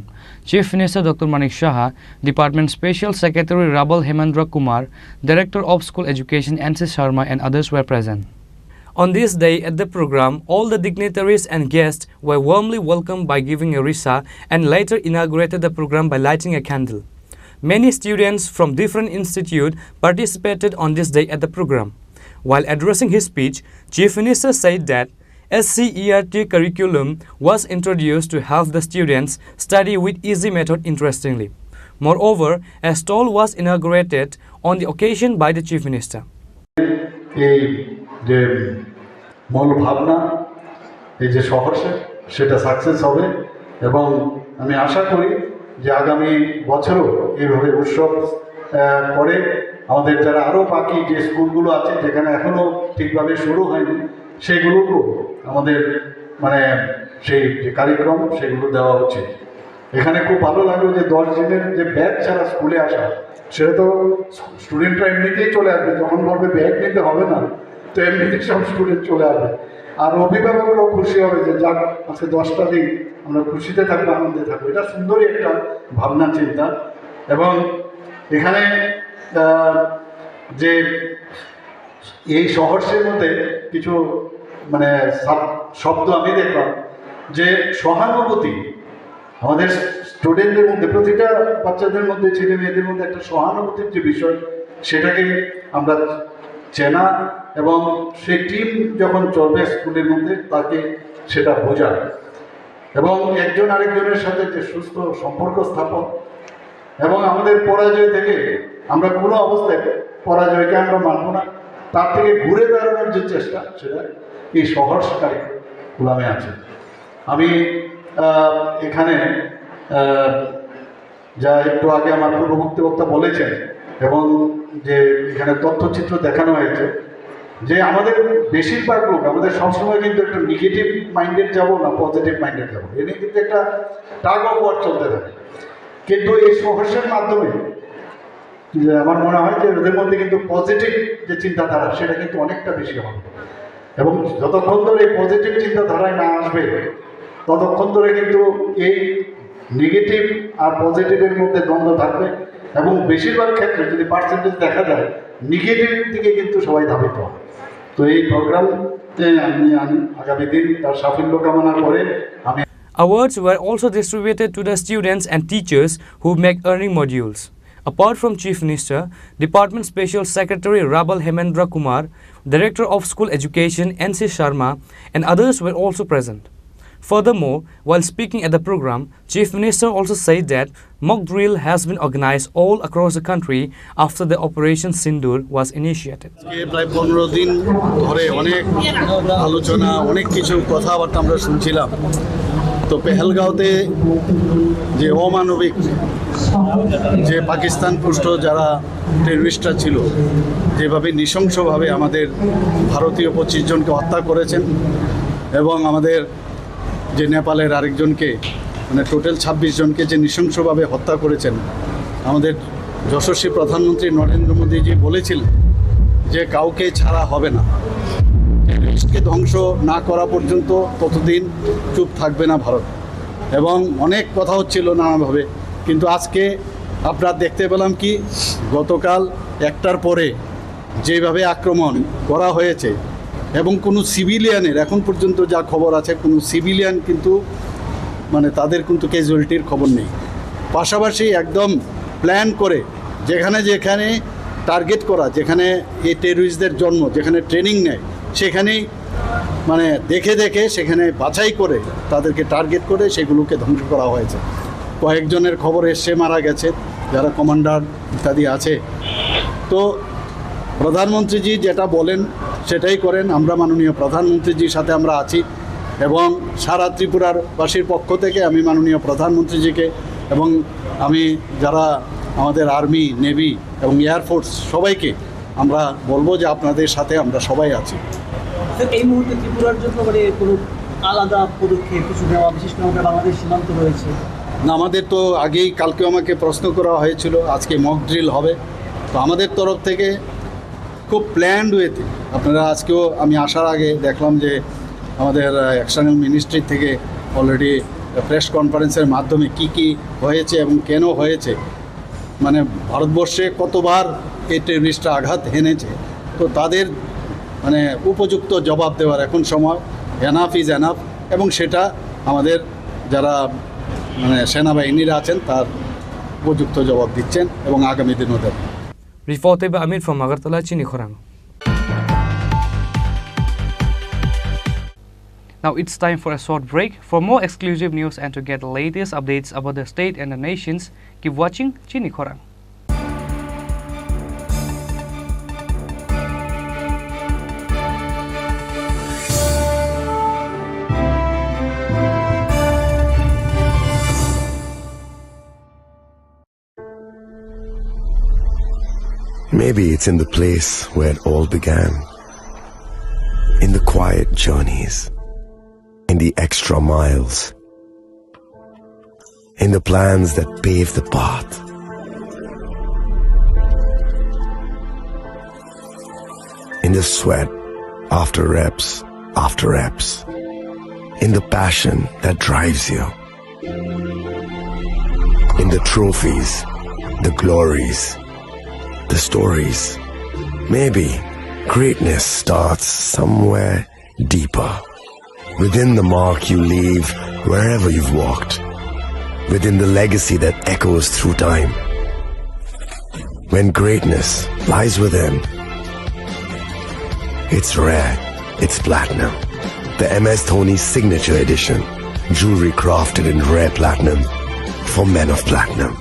Chief Minister Dr. Manik Shah, Department Special Secretary Rabal Hemendra Kumar, Director of School Education Englsih Sharma and others were present. On this day at the program, all the dignitaries and guests were warmly welcomed by giving a risa and later inaugurated the program by lighting a candle. Many students from different institutes participated on this day at the program. While addressing his speech, Chief Minister said that SCERT curriculum was introduced to help the students study with easy method interestingly. Moreover, a stall was inaugurated on the occasion by the Chief Minister. এই যে মূল ভাবনা এই যে শহর সেটা success হবে এবং আমি আশা করি যে আগামী বছরও এইভাবে উৎসব করে আমাদের যারা আরও বাকি যে স্কুলগুলো আছে যেখানে এখনও ঠিকভাবে শুরু হয়নি সেইগুলোকেও আমাদের মানে সেই যে কার্যক্রম সেগুলো দেওয়া উচিত। এখানে খুব ভালো লাগলো যে 10 দিনের যে ব্যাগ ছাড়া স্কুলে আসা সেটা তো স্টুডেন্টরা এমনিতেই চলে আসবে, যখন বলবে ব্যাগ নিতে হবে না তো এমনিতেই সব স্টুডেন্ট চলে আসবে, আর অভিভাবকরাও খুশি হবে যে যাক আজকে 10টা দিন আমরা খুশিতে থাকবো, আনন্দে থাকবো। এটা সুন্দরই একটা ভাবনা চিন্তা। এবং এখানে যে এই শহরের মধ্যে কিছু মানে শব্দ আমি দেখলাম যে সহানুভূতি আমাদের স্টুডেন্টদের মধ্যে, প্রতিটা বাচ্চাদের মধ্যে, ছেলে মেয়েদের মধ্যে একটা সহানুভূতির যে বিষয় সেটাকে আমরা চেনা এবং সেই টিম যখন চলবে স্কুলের মধ্যে তাকে সেটা বোঝায় এবং একজন আরেকজনের সাথে যে সুস্থ সম্পর্ক স্থাপন এবং আমাদের পরাজয় থেকে আমরা কোনো অবস্থায় পরাজয়কে আমরা মানব না, তার থেকে ঘুরে দাঁড়ানোর যে চেষ্টা সেটা এই সহজ কারিকুলামে আছে। আমি এখানে যা একটু আগে আমার পূর্ববর্তী বক্তা বলেছেন এবং যে এখানে তথ্যচিত্র দেখানো হয়েছে যে আমাদের বেশিরভাগ লোক আমাদের সবসময় কিন্তু একটা নেগেটিভ মাইন্ডেড যাবো না পজিটিভ মাইন্ডেড যাবো, এ নিয়ে কিন্তু একটা টাগ অফ ওয়ার চলতে থাকে। কিন্তু এই সহর্ষের মাধ্যমে আমার মনে হয় যে ওদের মধ্যে কিন্তু পজিটিভ যে চিন্তাধারা সেটা কিন্তু অনেকটা বেশি হবে এবং যতক্ষণ ধরে এই পজিটিভ চিন্তাধারায় না আসবে ততক্ষণ ধরে কিন্তু এই নেগেটিভ আর পজিটিভের মধ্যে দ্বন্দ্ব থাকবে এবং বেশিরভাগ ক্ষেত্রে যদি পার্সেন্টেজ দেখা যায় নেগেটিভের দিকে কিন্তু সবাই ধাবিত হয়। তো এই প্রোগ্রামতে আমি আগামী দিন তার সাফল্য কামনা করে আমি Awards were also distributed to the students and teachers who make earning modules. Apart from Chief Minister, Department Special Secretary Rabal Hemendra Kumar, Director of School Education Englsih Sharma and others were also present. Furthermore, while speaking at the program, Chief Minister also said that mock drill has been organized all across the country after the Operation Sindoor was initiated. প্রায় 15 দিন ধরে অনেক আলোচনা অনেক কিছু কথাবার্তা আমরা শুনছিলাম তো পেহেলগাঁওতে যে অমানবিক যে পাকিস্তান পুষ্ট যারা টেররিস্টরা ছিল যেভাবে নৃশংসভাবে আমাদের ভারতীয় 25 জনকে হত্যা করেছেন এবং আমাদের যে নেপালের আরেকজনকে মানে টোটাল 26 জনকে যে নৃশংসভাবে হত্যা করেছেন আমাদের যশস্বী প্রধানমন্ত্রী নরেন্দ্র মোদীজি বলেছিলেন যে কাউকে ছাড়া হবে না টেররিস্টকে ধ্বংস না করা পর্যন্ত ততদিন চুপ থাকবে না ভারত এবং অনেক কথা হচ্ছিল নানাভাবে কিন্তু আজকে আপনারা দেখতে পেলাম কি গতকাল একটার পরে যেভাবে আক্রমণ করা হয়েছে এবং কোনো সিভিলিয়ানের এখন পর্যন্ত যা খবর আছে কোনো সিভিলিয়ান কিন্তু মানে তাদের কিন্তু ক্যাজুয়ালিটির খবর নেই পাশাপাশি একদম প্ল্যান করে যেখানে যেখানে টার্গেট করা যেখানে এই টেররিস্টদের জন্ম যেখানে ট্রেনিং নেয় সেখানেই মানে দেখে দেখে সেখানে বাছাই করে তাদেরকে টার্গেট করে সেগুলোকে ধ্বংস করা হয়েছে কয়েকজনের খবর এসে মারা গেছে যারা কমান্ডার ইত্যাদি আছে তো প্রধানমন্ত্রীজি যেটা বলেন সেটাই করেন আমরা মাননীয় প্রধানমন্ত্রীজির সাথে আমরা আছি এবং সারা ত্রিপুরার বাসীর পক্ষ থেকে আমি মাননীয় প্রধানমন্ত্রীজিকে এবং আমি যারা আমাদের আর্মি নেভি এবং এয়ারফোর্স সবাইকে আমরা বলবো যে আপনাদের সাথে আমরা সবাই আছি এই মুহূর্তে ত্রিপুরার জন্য মানে কোনো আলাদা পদক্ষেপ কিছু নেওয়া বিশেষ করে আমাদের বাংলাদেশ সীমান্ত রয়েছে না আমাদের তো আগেই কালকেও আমাকে প্রশ্ন করা হয়েছিল আজকে মক ড্রিল হবে তো আমাদের তরফ থেকে খুব প্ল্যান্ড ওয়েতে আপনারা আজকেও আমি আসার আগে দেখলাম যে আমাদের এক্সটার্নাল মিনিস্ট্রি থেকে অলরেডি প্রেস কনফারেন্সের মাধ্যমে কি হয়েছে এবং কেন হয়েছে মানে ভারতবর্ষে কতবার এই টেররিস্টরা আঘাত হেনেছে তো তাদের মানে উপযুক্ত জবাব দেওয়ার এখন সময় এনাফ ইজ এনাফ এবং সেটা আমাদের যারা মানে সেনাবাহিনীরা আছেন তার উপযুক্ত জবাব দিচ্ছেন এবং আগামী দিনও দেবেন Reported by Amir from Agartala, Chini Khorang. Now it's time for a short break. For more exclusive news and to get the latest updates about the state and the nations, keep watching Chini Khorang. Maybe it's in the place where it all began. In the quiet journeys. In the extra miles. In the plans that pave the path. In the sweat after reps. In the passion that drives you. In the trophies, the glories, the stories. Maybe greatness starts somewhere deeper. Within the mark you leave wherever you've walked. Within the legacy that echoes through time. When greatness lies within, it's rare, it's platinum. The MS Dhoni Signature Edition. Jewelry crafted in rare platinum for men of platinum.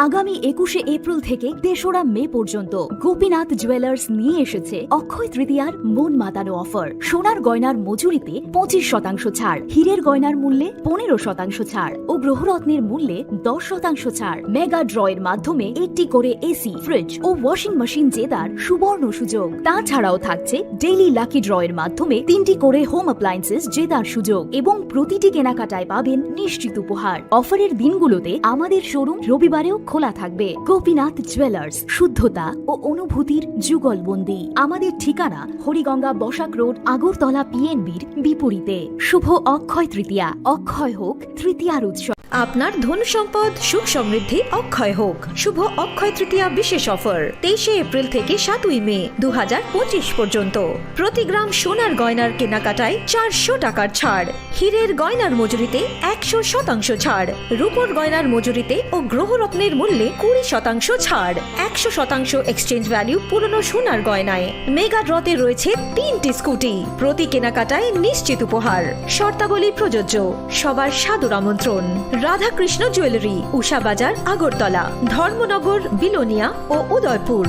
আগামী 21শে April থেকে 3রা মে পর্যন্ত Gopinath jewellers নিয়ে এসেছে অক্ষয় তৃতীয়ার মন মাতানো offer. সোনার গয়নার মজুরিতে 25% ছাড়, হীরের গয়নার মূল্যে 15% ছাড় ও গ্রহরত্নের মূল্যে 10% ছাড়। মেগা ড্রয়ের মাধ্যমে 80 করে এসি, ফ্রিজ ও ওয়াশিং মেশিন জেতার সুবর্ণ সুযোগ। তাছাড়াও থাকছে ডেইলি লাকি ড্রয়ের মাধ্যমে 3টি করে হোম অ্যাপ্লায়েন্সেস জেতার সুযোগ এবং প্রতিটি কেনাকাটায় পাবেন নিশ্চিত উপহার। অফারের দিনগুলোতে আমাদের শোরুম রবিবারেও খোলা থাকবে। গোপীনাথ জুয়েলার্স, শুদ্ধতা ও অনুভূতির যুগলবন্দি। আমাদের ঠিকানা হরিগঙ্গা বসাক রোড, আগরতলা পিএনবির বিপরীতে। শুভ অক্ষয় তৃতীয়া, অক্ষয় হোক তৃতীয়ার উৎসব। আপনার ধন সম্পদ সুখ সমৃদ্ধি অক্ষয় হোক। শুভ অক্ষয় তৃতীয়া বিশেষ অফার 23শে এপ্রিল থেকে 7ই মে 2025 পর্যন্ত। প্রতি গ্রাম সোনার গয়নার কেনাকাটায় 400 টাকার ছাড়, হীরের গয়নার মজুরিতে 100% ছাড়, রূপোর গয়নার মজুরিতে ও গ্রহরত্নের মূল্যে 20% ছাড়, 100% এক্সচেঞ্জ ভ্যালু পুরনো সোনার গয়নায়। মেগা ড্রতে রয়েছে 3টি স্কুটি, প্রতি কেনাকাটায় নিশ্চিত উপহার। শর্তাবলী প্রযোজ্য। সবার সাদর আমন্ত্রণ। রাধাকৃষ্ণ জুয়েলারি, উষা বাজার, আগরতলা, ধর্মনগর, বিলোনিয়া ও Udaipur.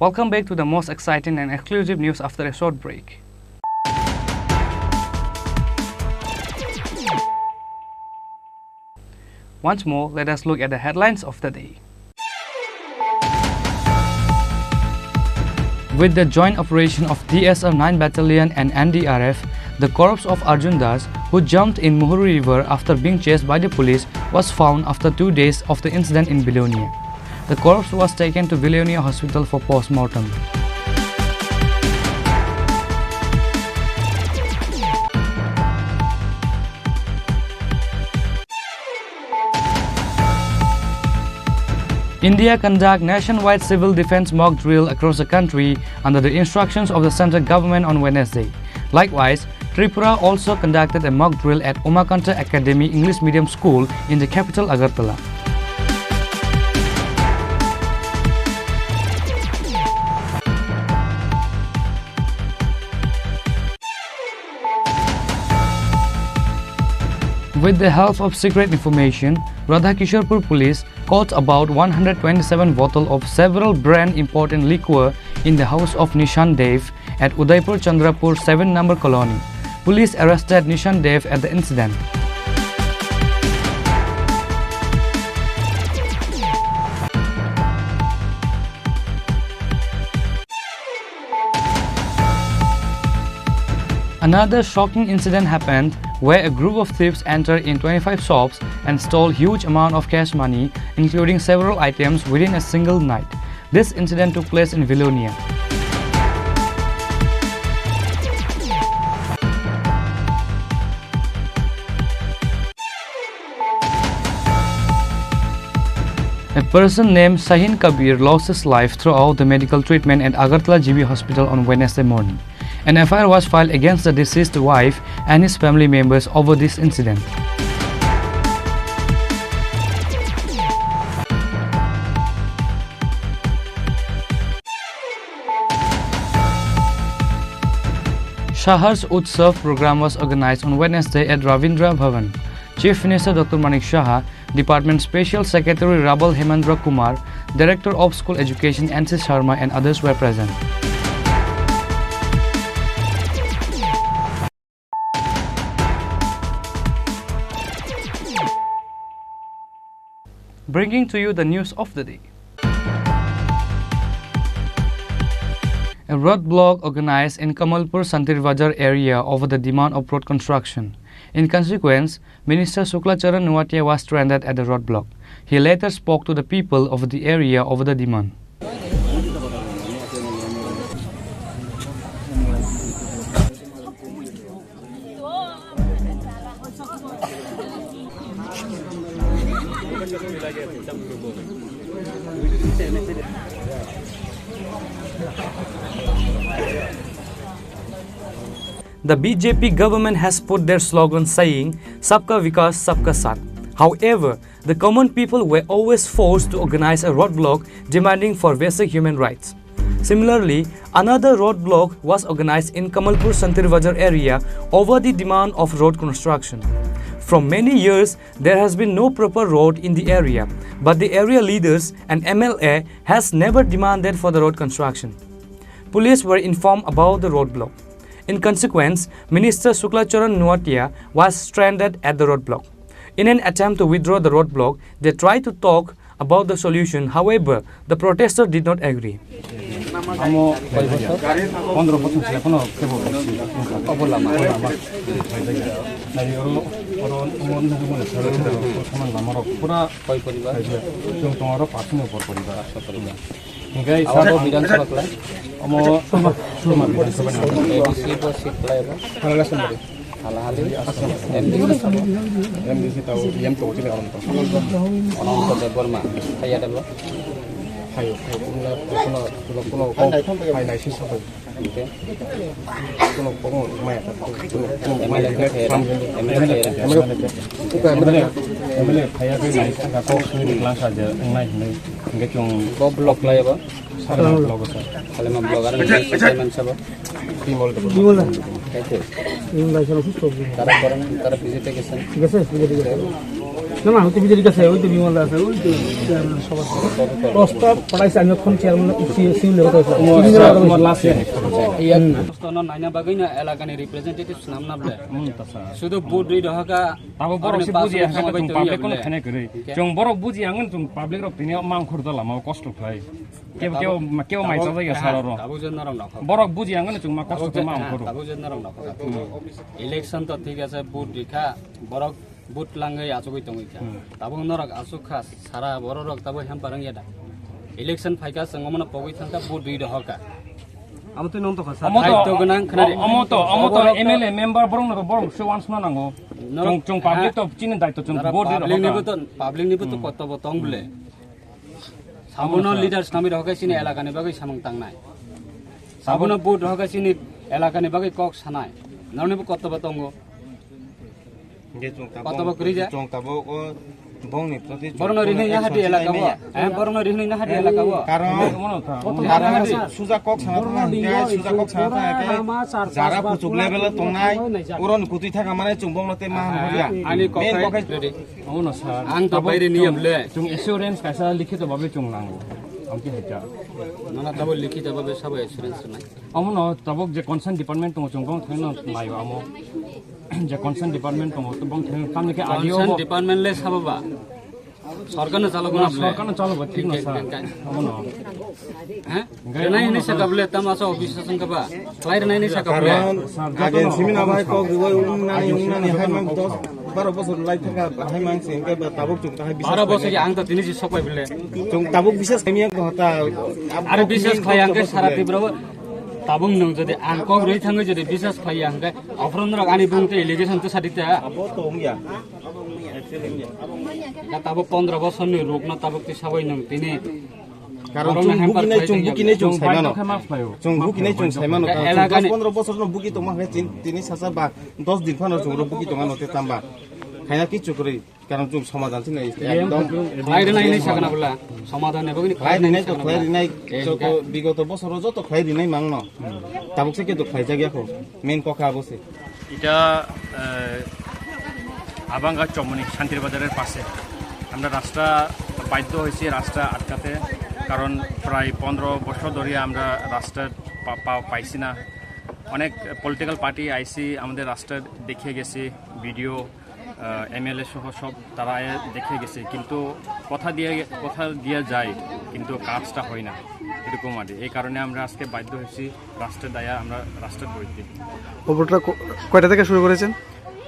Welcome back to the most exciting and exclusive news after a short break. Once more, let us look at the headlines of the day. With the joint operation of DSR 9 Battalion and NDRF, the corpse of Arjun Das, who jumped in Muhuri River after being chased by the police, was found after 2 days of the incident in Bilonia. The corpse was taken to Bilonia Hospital for post-mortem. India conduct nationwide civil defense mock drill across the country under the instructions of the central government on Wednesday. Likewise, Tripura also conducted a mock drill at Umakanta Academy English Medium School in the capital Agartala. With the help of secret information, Radhakisharpur police caught about 127 bottles of several brand important liquor in the house of Nishan Dev at Udaipur Chandrapur 7 number colony. Police arrested Nishan Dev at the incident. Another shocking incident happened where a group of thieves entered in 25 shops and stole huge amount of cash money, including several items within a single night. This incident took place in Vilonia. A person named Shahin Kabir lost his life throughout the medical treatment at Agartala GB Hospital on Wednesday morning. An FIR was filed against the deceased wife and his family members over this incident. Shahar's Utsav program was organized on Wednesday at Ravindra Bhavan. Chief Minister Dr. Manik Shah, Department Special Secretary Rabal Hemendra Kumar, Director of School Education NC Sharma and others were present. Bringing to you the news of the day. A roadblock organized in Kamalpur Santir Bajar area over the demand of road construction. In consequence, Minister Suklacharan Nuatia was stranded at the roadblock. He later spoke to the people of the area over the demand. The BJP government has put their slogan saying Sabka Vikas Sabka Saath. However, the common people were always forced to organize a roadblock demanding for basic human rights. Similarly, another roadblock was organized in Kamalpur Santir Bazar area over the demand of road construction. From many years, there has been no proper road in the area, but the area leaders and MLA has never demanded for the road construction. Police were informed about the roadblock. In consequence, Minister Suklacharan Nuatia was stranded at the roadblock. In an attempt to withdraw the roadblock, they tried to talk about the solution. However, the protesters did not agree. Englsih tahu yang tahu tidak orang tahu. Orang tahu debar mah, kaya debar. Kayu, pulau kau naik sih sampai. Pulau mana? MLA kaya tu naik kau sendiri kelas saja, naik enggak cuma blok lah ya pak. Salah blok besar. Kalau mau blok orang ini siapa? Timol. Englsih kalau susah. Cara visitation. Nama itu bisa dikasih, itu bingung lah, itu poster pada saat itu chairman isi lewat itu. Ini last year. Iya. Poster nanya bagaimana elakan representative nam nabla. Sudah budi dah ka. Tapi baru si budi yang kan tung public kono kene kere. Jong baru budi yang kan tung public ro pini mang khurda lah mau cost play. Kau mai tahu ya sararo. Baru budi yang kan tung mang cost tu mang khuru. Election tu tiga se budi ka baru But langai asuk itu mereka. Tabung norak asuk khas. Sara bororok tabung ham parang ya dah. Election faika sengomana pogoi thangka but duida hoka. Amo tu nonton khas. Amo to MLA member borong so once na nango. Jong public to chinin dai to jong board public ni betul kota botong bule. Sabono leaders kami hoka sini elakane bagai samang tangnai. Sabono board hoka sini elakane bagai kok sanai. Naune bu kota botong kota bakrija jong tabo ko bong ni proti borno rini na hadi elaka bo borno rini na hadi elaka bo karon suja kok sana suja kok sana jara pucuk level tongnai uron kutui thaka mane chungbong lote ma horia ani ko kai ono sir ang to bairi niyam le chung assurance kaisa likhito bhabe chunglango amki hecha nana tabo likhito bhabe sabo assurance nai amono tabok je concern department to chungbong thaino nayo amo যে concern department তো বং কাম কে আলিও concern department লে সাবাবা সরকারনে চালু গুনা সরকারনে চালু ঠিক না sir আমনো হ্যাঁ নাই নি সকাবলে তামাসা অফিস সংকবা ক্লাইর নাই নি সকাবলে আগে সিমিনা ভাই কক গই উনানি হাই মান 10-12 বছর লাই থাকা হাই মান সিংকে তাবুক চুং তাই 12 বছর আং তো তিনি সকাই বলে চুং তাবুক বিশেষ কেমিয়া হতা আরে বিশেষ খাই আংকে সারা তীব্র tabung nung jadi angkong roi thangai jadi bisas khai angkai afron rak ani bungte allegation to sadita abo tong ya na tabo 15 বছর ni rokna tabuk ti sabai nung tini karon chung bukinai chung saimano chung bukinai chung saimano 15 বছর no buki to ma tini sasa ba 10 din phano chung ro buki to ngano te tamba খাইনা কিছু করে কারণ তুমি সমাধান ছিল একদম খাইরে নাই নাই সাগনা বলা সমাধান নেব কিন্তু খাইরে নাই তো খাইরে নাই যত বিগত বছর যত খাইরে নাই মাংন তাবুক থেকে তো খাই জায়গা কো মেন কথা বসে এটা আবাঙ্গা চমনি শান্তির বাজারের পাশে আমরা রাস্তা বাধ্য হয়েছি রাস্তা আটকাতে কারণ প্রায় 15 বছর ধরে আমরা রাস্তা পাইছি না অনেক পলিটিক্যাল পার্টি আইসি আমাদের রাস্তা দেখিয়ে গেছে ভিডিও MLA সহ সব তারা দেখে গেছে কিন্তু কথা দিয়ে যায় কিন্তু কাজটা হয় না এরকম আর এই কারণে আমরা আজকে বাধ্য হয়েছি রাস্তার দায়া আমরা রাস্তার বইতে ওপরটা কয়টা থেকে শুরু করেছেন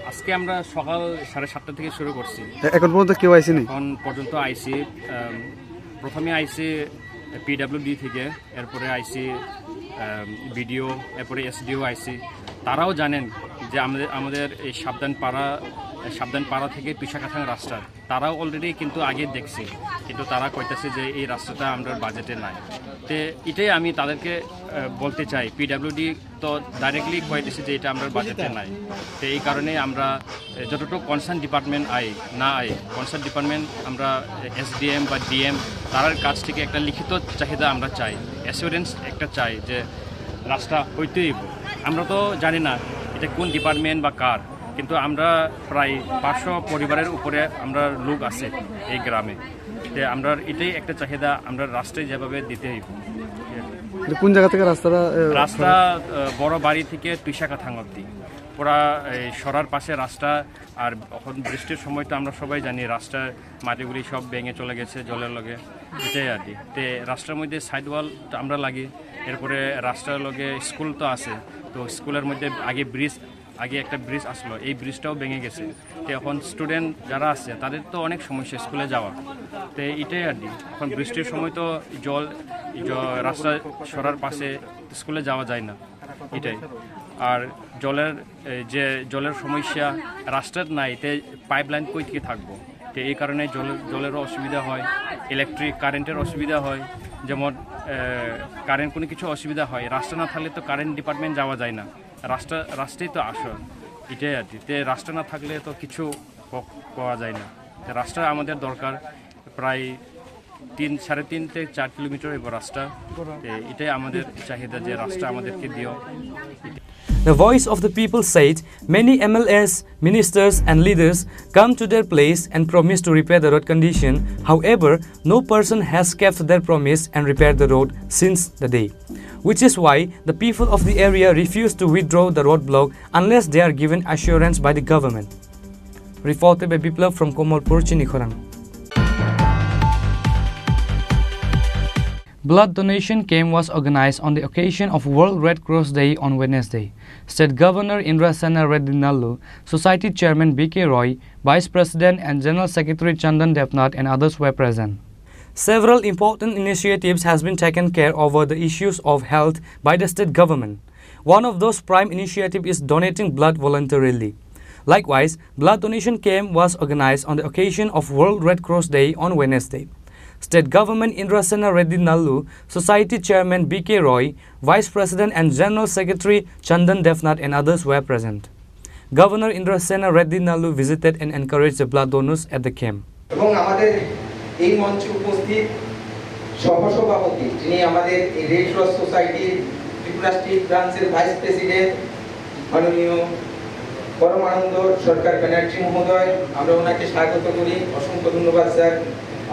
আজকে আমরা সকাল 7:30 থেকে শুরু করছি এখন পর্যন্ত কেউ আইসিনি এখন পর্যন্ত আইসি প্রথমে আইসি PWD থেকে এরপরে আইসি ভিডিও এরপরে SDO আইসি তারাও জানেন যে আমাদের এই সাবধান পাড়া সাবধানপাড়া থেকে পিসাকাথাং রাস্তা তারাও অলরেডি কিন্তু আগে দেখছে, কিন্তু তারা কইতেছে যে এই রাস্তাটা আমরা বাজেটে নাই। তো এটাই আমি তাদেরকে বলতে চাই, পিডাব্লিউডি তো ডাইরেক্টলি কইতেছে যে এটা আমরা বাজেটে নাই। তো এই কারণে আমরা যতটুকু কনসার্ন ডিপার্টমেন্ট কনসার্ন ডিপার্টমেন্ট আমরা এসডিএম বা ডিএম তার কাছ থেকে একটা লিখিত চাহিদা আমরা চাই, অ্যাসুরেন্স একটা চাই যে রাস্তা হইতেই। আমরা তো জানি না এটা কোন ডিপার্টমেন্ট বা কার, কিন্তু আমরা প্রায় 500 পরিবারের উপরে আমরা লোক আছে এই গ্রামে। যে আমরা এটাই একটা চাহিদা আমরা রাস্তায় যেভাবে দিতে হইব। কোন জায়গা থেকে রাস্তা বড় বাড়ি থেকে পিসাকাথাং অব্দি পুরা সরার পাশে রাস্তা। আর এখন বৃষ্টির সময় তো আমরা সবাই জানি রাস্তার মাটিগুলি সব ভেঙে চলে গেছে জলের লগে, এটাই আর কি। তো রাস্তার মধ্যে সাইড ওয়াল আমরা লাগি, এরপরে রাস্তার লগে স্কুল তো আছে, তো স্কুলের মধ্যে আগে একটা ব্রিজ আসলো, এই ব্রিজটাও ভেঙে গেছে। তো এখন স্টুডেন্ট যারা আছে তাদের তো অনেক সমস্যা স্কুলে যাওয়া। তো এটাই আর কি, এখন বৃষ্টির সময় তো রাস্তা সরার পাশে স্কুলে যাওয়া যায় না, এটাই। আর জলের সমস্যা রাস্তার নাই, তে পাইপ লাইন কই থেকে থাকবো। তো এই কারণে জলেরও অসুবিধা হয়, কারেন্টের অসুবিধা হয়। যেমন কারেন্ট কোনো কিছু অসুবিধা হয়, রাস্তা না থাকলে তো কারেন্ট ডিপার্টমেন্ট যাওয়া যায় না, রাস্তাই তো আসল, এটাই আর কি। তে রাস্তা না থাকলে তো কিছু পাওয়া যায় না। তো রাস্তা আমাদের দরকার, প্রায় 3-3.5 থেকে 4 কিলোমিটার এবার রাস্তা। এটাই আমাদের চাহিদা যে রাস্তা আমাদেরকে দিও। The voice of the people said many MLAs, ministers and leaders come to their place and promise to repair the road condition. However, no person has kept their promise and repaired the road since the day, which is why the people of the area refuse to withdraw the roadblock unless they are given assurance by the government. Reported by Biplav from Komalpur, Chini Khorang. Blood donation camp was organized on the occasion of World Red Cross Day on Wednesday. State Governor Englsih Reddy Nallu, Society Chairman B.K. Roy, Vice President and General Secretary Chandan Devnath and others were present. Several important initiatives has been taken care over the issues of health by the state government. One of those prime initiatives is donating blood voluntarily. Likewise, blood donation camp was organized on the occasion of World Red Cross Day on Wednesday. State Government Englsih Reddy Nallu, Society Chairman B.K. Roy, Vice President and General Secretary Chandan Devnath and others were present. Governor Englsih Reddy Nallu visited and encouraged the blood donors at the camp. এবং আমাদের এই মঞ্চে উপস্থিত সহসভাপতি যিনি আমাদের red cross সোসাইটির Tripura state ব্রাঞ্চের ভাইস প্রেসিডেন্ট মাননীয় পরমানন্দ সরকার ব্যানার্জি মহোদয়, আমরা ওনাকে স্বাগত করি। অসংখ্য ধন্যবাদ স্যার।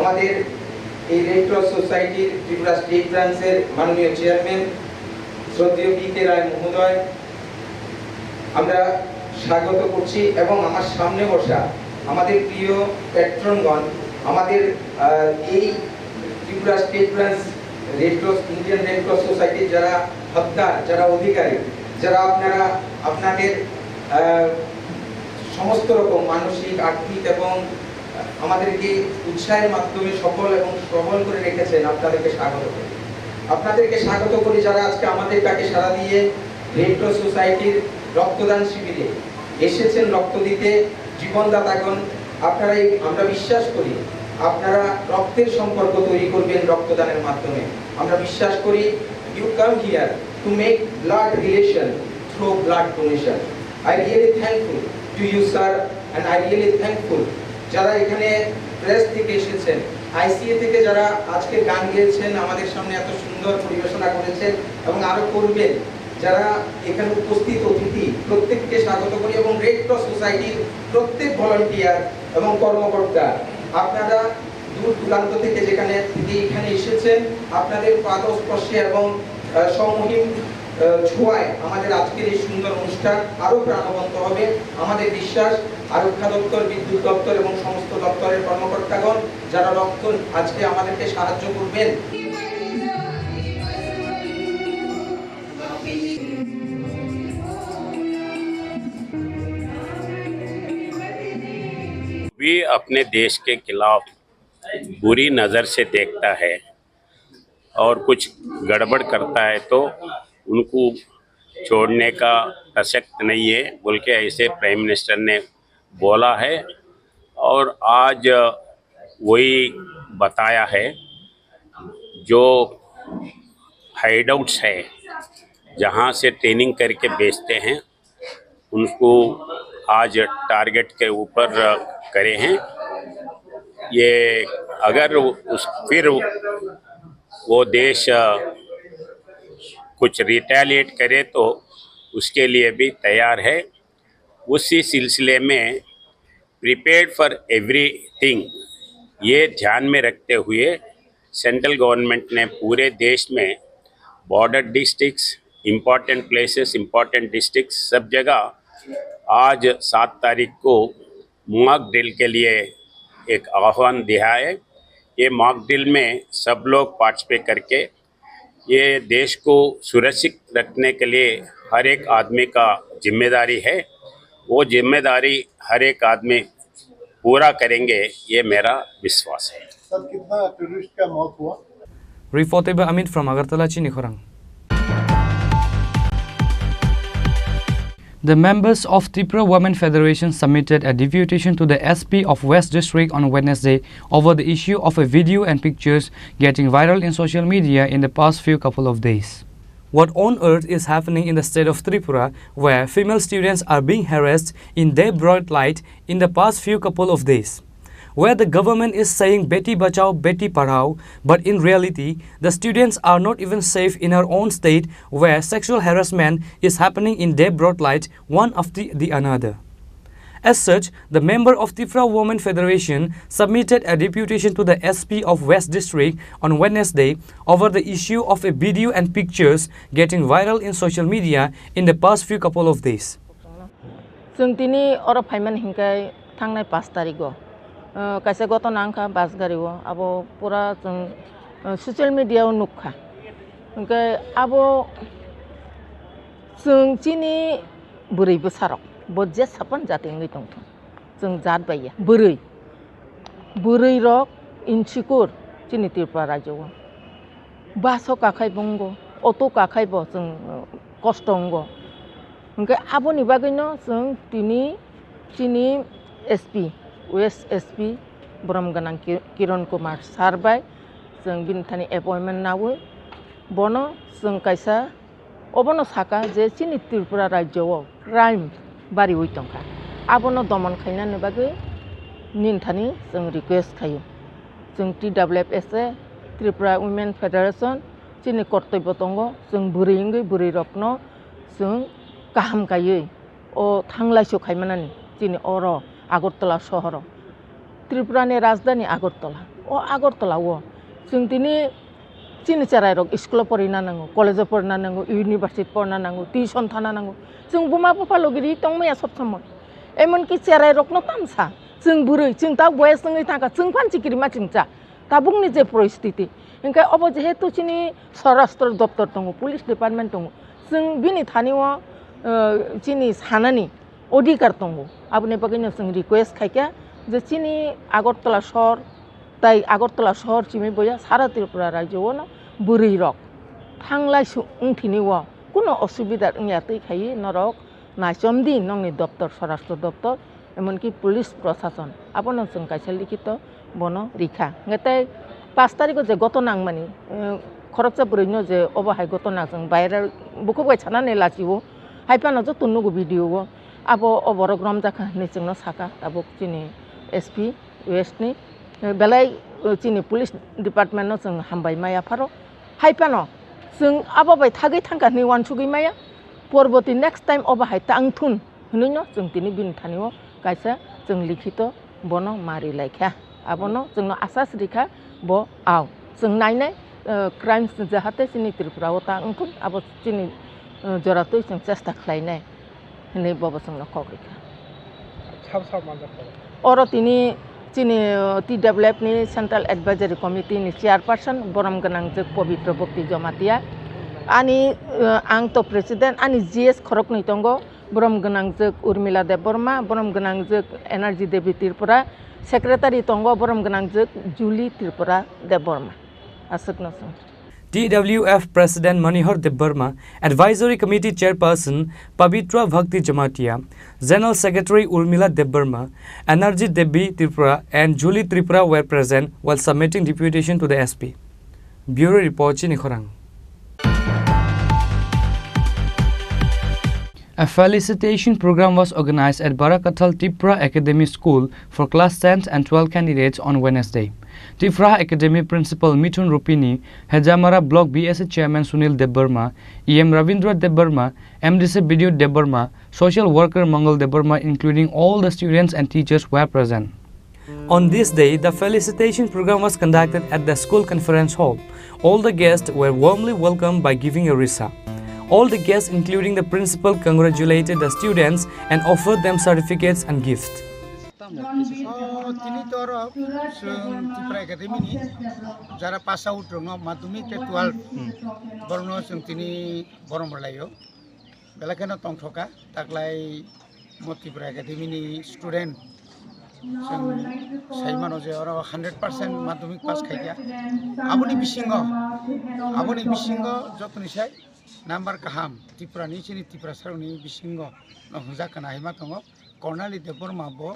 আমাদের এই রেড ক্রস সোসাইটির ত্রিপুরা স্টেট ব্রাঞ্চের মাননীয় চেয়ারম্যান শ্রদ্ধেয় B.K. রায় মহোদয়, আমরা স্বাগত করছি। এবং আমার সামনে বসা আমাদের প্রিয় প্যাট্রনগণ, আমাদের এই Tripura state branch Indian red cross সোসাইটির যারা হকদার, যারা অধিকারী, যারা আপনাদের সমস্ত রকম মানসিক, আর্থিক এবং আমাদেরকে উৎসাহের মাধ্যমে সফল এবং সবল করে রেখেছেন, আপনাদেরকে স্বাগত করি। আপনাদেরকে স্বাগত করি যারা আজকে আমাদের ডাকে সাড়া দিয়ে রেড ক্রস সোসাইটির রক্তদান শিবিরে এসেছেন রক্ত দিতে। জীবনদাতাগণ, আমরা বিশ্বাস করি আপনারা রক্তের সম্পর্ক তৈরি করবেন রক্তদানের মাধ্যমে। আমরা বিশ্বাস করি you come here to make blood relation through blood donation. I really thankful to you sir, and I really thankful যারা এখানে প্রেস থেকে এসেছেন, আইসিএ থেকে যারা আজকে গান গেয়েছেন, আমাদের সামনে এত সুন্দর পরিবেশনা করেছেন এবং আরো করবেন, যারা এখানে উপস্থিত অতিথি প্রত্যেককে স্বাগত করি। এবং রেড ক্রস সোসাইটির প্রত্যেক ভলান্টিয়ার এবং কর্মকর্তা, আপনারা দূর দূরান্ত থেকে এখানে এসেছেন, আপনাদের পাদস্পর্শে এবং সমহিম ছোঁয়ায় আমাদের আজকের এই সুন্দর অনুষ্ঠান আরো প্রাণবন্ত হবে। আমাদের বিশ্বাস আরক্ষা দপ্তর, বিদ্যুৎ দপ্তর এবং সমস্ত দপ্তরের কর্মকর্তাগণ যারা আজকে আমাদেরকে সাহায্য করবেন। भी अपने देश के खिलाफ बुरी नज़र से देखता है और कुछ गड़बड़ करता है तो उनको छोड़ने का प्रसक्त नहीं है बोल के ऐसे प्राइम मिनिस्टर ने बोला है और आज वही बताया है। जो हाइडआउट्स है जहाँ से ट्रेनिंग करके बेचते हैं उनको आज टारगेट के ऊपर करे हैं। ये अगर फिर वो देश कुछ रिटेलिएट करे तो उसके लिए भी तैयार है। उसी सिलसिले में प्रिपेयर्ड फॉर एवरीथिंग ये ध्यान में रखते हुए सेंट्रल गवर्नमेंट ने पूरे देश में border districts, important places, important districts सब जगह आज 7 तारीख को मॉक ड्रिल के लिए एक आह्वान दिया है। ये मॉक ड्रिल में सब लोग पार्टिसिपेट करके ये देश को सुरक्षित रखने के लिए हर एक आदमी का जिम्मेदारी है। वो जिम्मेदारी हर एक आदमी पूरा करेंगे, ये मेरा विश्वास है। सर कितना टूरिस्ट का मौत हुआ? Reported by Amit from Agartala, Chini Khorang. The members of Tripura Women Federation submitted a deputation to the SP of West District on Wednesday over the issue of a video and pictures getting viral in social media in the past few couple of days. What on earth is happening in the state of Tripura, where female students are being harassed in their broad light in the past few couple of days? Where the government is saying Beti Bachao, Beti Padhao, but in reality, the students are not even safe in our own state, where sexual harassment is happening in their broad light, one after the another. As such, the member of Tripura Women Federation submitted a deputation to the SP of West District on Wednesday over the issue of a video and pictures getting viral in social media in the past few couple of days. कैसे गत नांखा बास गाड़ी वो अब पूरा social media नुखा उनके अब चिनी बुरी बसारक बजे सापन जाते हैं तो जात बाया बुरी रक इनसिक्योर चिनी त्रिपुरा राज्य बासो काखाय बंगो ऑटो काखाय बो कष्ट अंगो उनके अब निबागैनो चिनी SP waste SP ब्रह्मगनां Kiran Kumar सार बाय बिनथानी एपॉइंटमेंट नावो बनो कैसा अबनो साका जे चिनी त्रिपुरा राज्यों क्राइम बारी हुई तंका आबनो दमन खायना बागै निनथानी रिक्वेस्ट खायो TWFS त्रिपुरा वुमेन फेडरेशन चिनी कर्तव्य दंगो बुरैंगै बुरै रकनो गाहाम गायै ओ थांलायसो खायमानानि चिनी अर आगरतला शहर त्रिपुरा ने राजधानी आगरतला ओ आगरतला वो चिनी चरायरक स्कूल पढ़ना नांगो कॉलेज पढ़ना नांगो यूनिवर्सिटी पढ़ना नांगो ट्यूशन थाना नांगो बुमा बुफा लगिरी तंगमया सब समय एमन की चरायरक न तामसा बुरै ता बयस नङै थाका फानसिकिरि मा चिंचा ता बुंनि जे परिस्थिति इनका अब जेहेतु चिनी स्वराष्ट्र दफ्तर दङ पुलिस डिपार्टमेंट दङ बिनि थानिवा चिनी सानानि अधिकार दङ आपने बगैनो रिक्वेस्ट खायका जे चिनी आगरतला शहर ताई आगरतला शहर चिमी बया सारा त्रिपुरा राज्यों न बुरै रक थांलाय उंथिनि व कोनो असुविधा यातै खायि नरक नाचमदि नंनि दफ्तर स्वराष्ट्र दफ्तर एमनकि पुलिस प्रशासन आपन कैसे लिखित बन रिखा गते 5 तारिख जे घटना मानि खरकचा बुरैनो जे अबहाय घटना भाइरल बुखबाय छानानै लाखियो हाइपानो ज तुनुगु भिडियो अब अबरग्रम जाखा निचंनो साका अब चिनी एसपी वेस्टनि बेलाय चिनी पुलिस डिपार्टमेंट नो हामबाय माया फारो हाइपानो अब बाय थागै थांका नि वान सुगै माया परबती नेक्स्ट टाइम अबहाय तांथुन हनैनो तिनि बिन थानियो कैसा लिखित बनो मारि लायखा आबनो आसास रिखा ब आव नायनाय क्राइम्स जाहाते चिनी त्रिपुराव तांथुन अब चिनी जरातै चेष्टा खालायनाय हनै बाबा खगरिखा और तिनी चिनी TWF नि सेंट्रल एडवाइजरी कमिटी नि चेयरपर्सन बरमगनां पवित्र भक्ति जमातिया आनी आं तो प्रेसिडेंट आनी GS खरक नैतंगो बरमगनां उर्मिला देबबर्मा बरमगनां एनार्जी देवी त्रिपुरा सेक्रेटारी तंगो बरमगनां जुली त्रिपुरा देबबर्मा आसकनोसं TWF President Manihar Debbarma, Advisory Committee Chairperson Pavitra Bhakti Jamatia, General Secretary Urmila Debbarma, Energy Debi Tripura and Julie Tripura were present while submitting deputation to the SP. Bureau Report, Chini Khorang. A felicitation program was organized at Barakathal Tripura Academy School for class 10th and 12 candidates on Wednesday. Tripura Academy Principal Mithun Rupini, Hejamara Block BSA Chairman Sunil Debbarma, EM Ravindra Debbarma, MDC Bidyu Debbarma, Social Worker Mangal Debbarma, including all the students and teachers were present. On this day, the felicitation program was conducted at the school conference hall. All the guests were warmly welcomed by giving a risa. All the guests, including the principal, congratulated the students and offered them certificates and gifts. তিনি তরফ ত্রিপুরা একাডেমিনি যারা pass out রং মাধ্যমিক 12 বর্ণ जों তিনি বরম বলাयो বেলাকেন তংথকা তাকলাই Tripura একাডেমিনি student जों সাইমানো যে আর 100% মাধ্যমিক পাস খাইয়া আবনি বিসিঙ্গ যতনি সাই নাম্বার কাহাম ত্রিপুরানি চিনি ত্রিপুরা সারনি বিসিঙ্গ হুজাকানা হিমা দङ कर्णाली देबबर्मा बो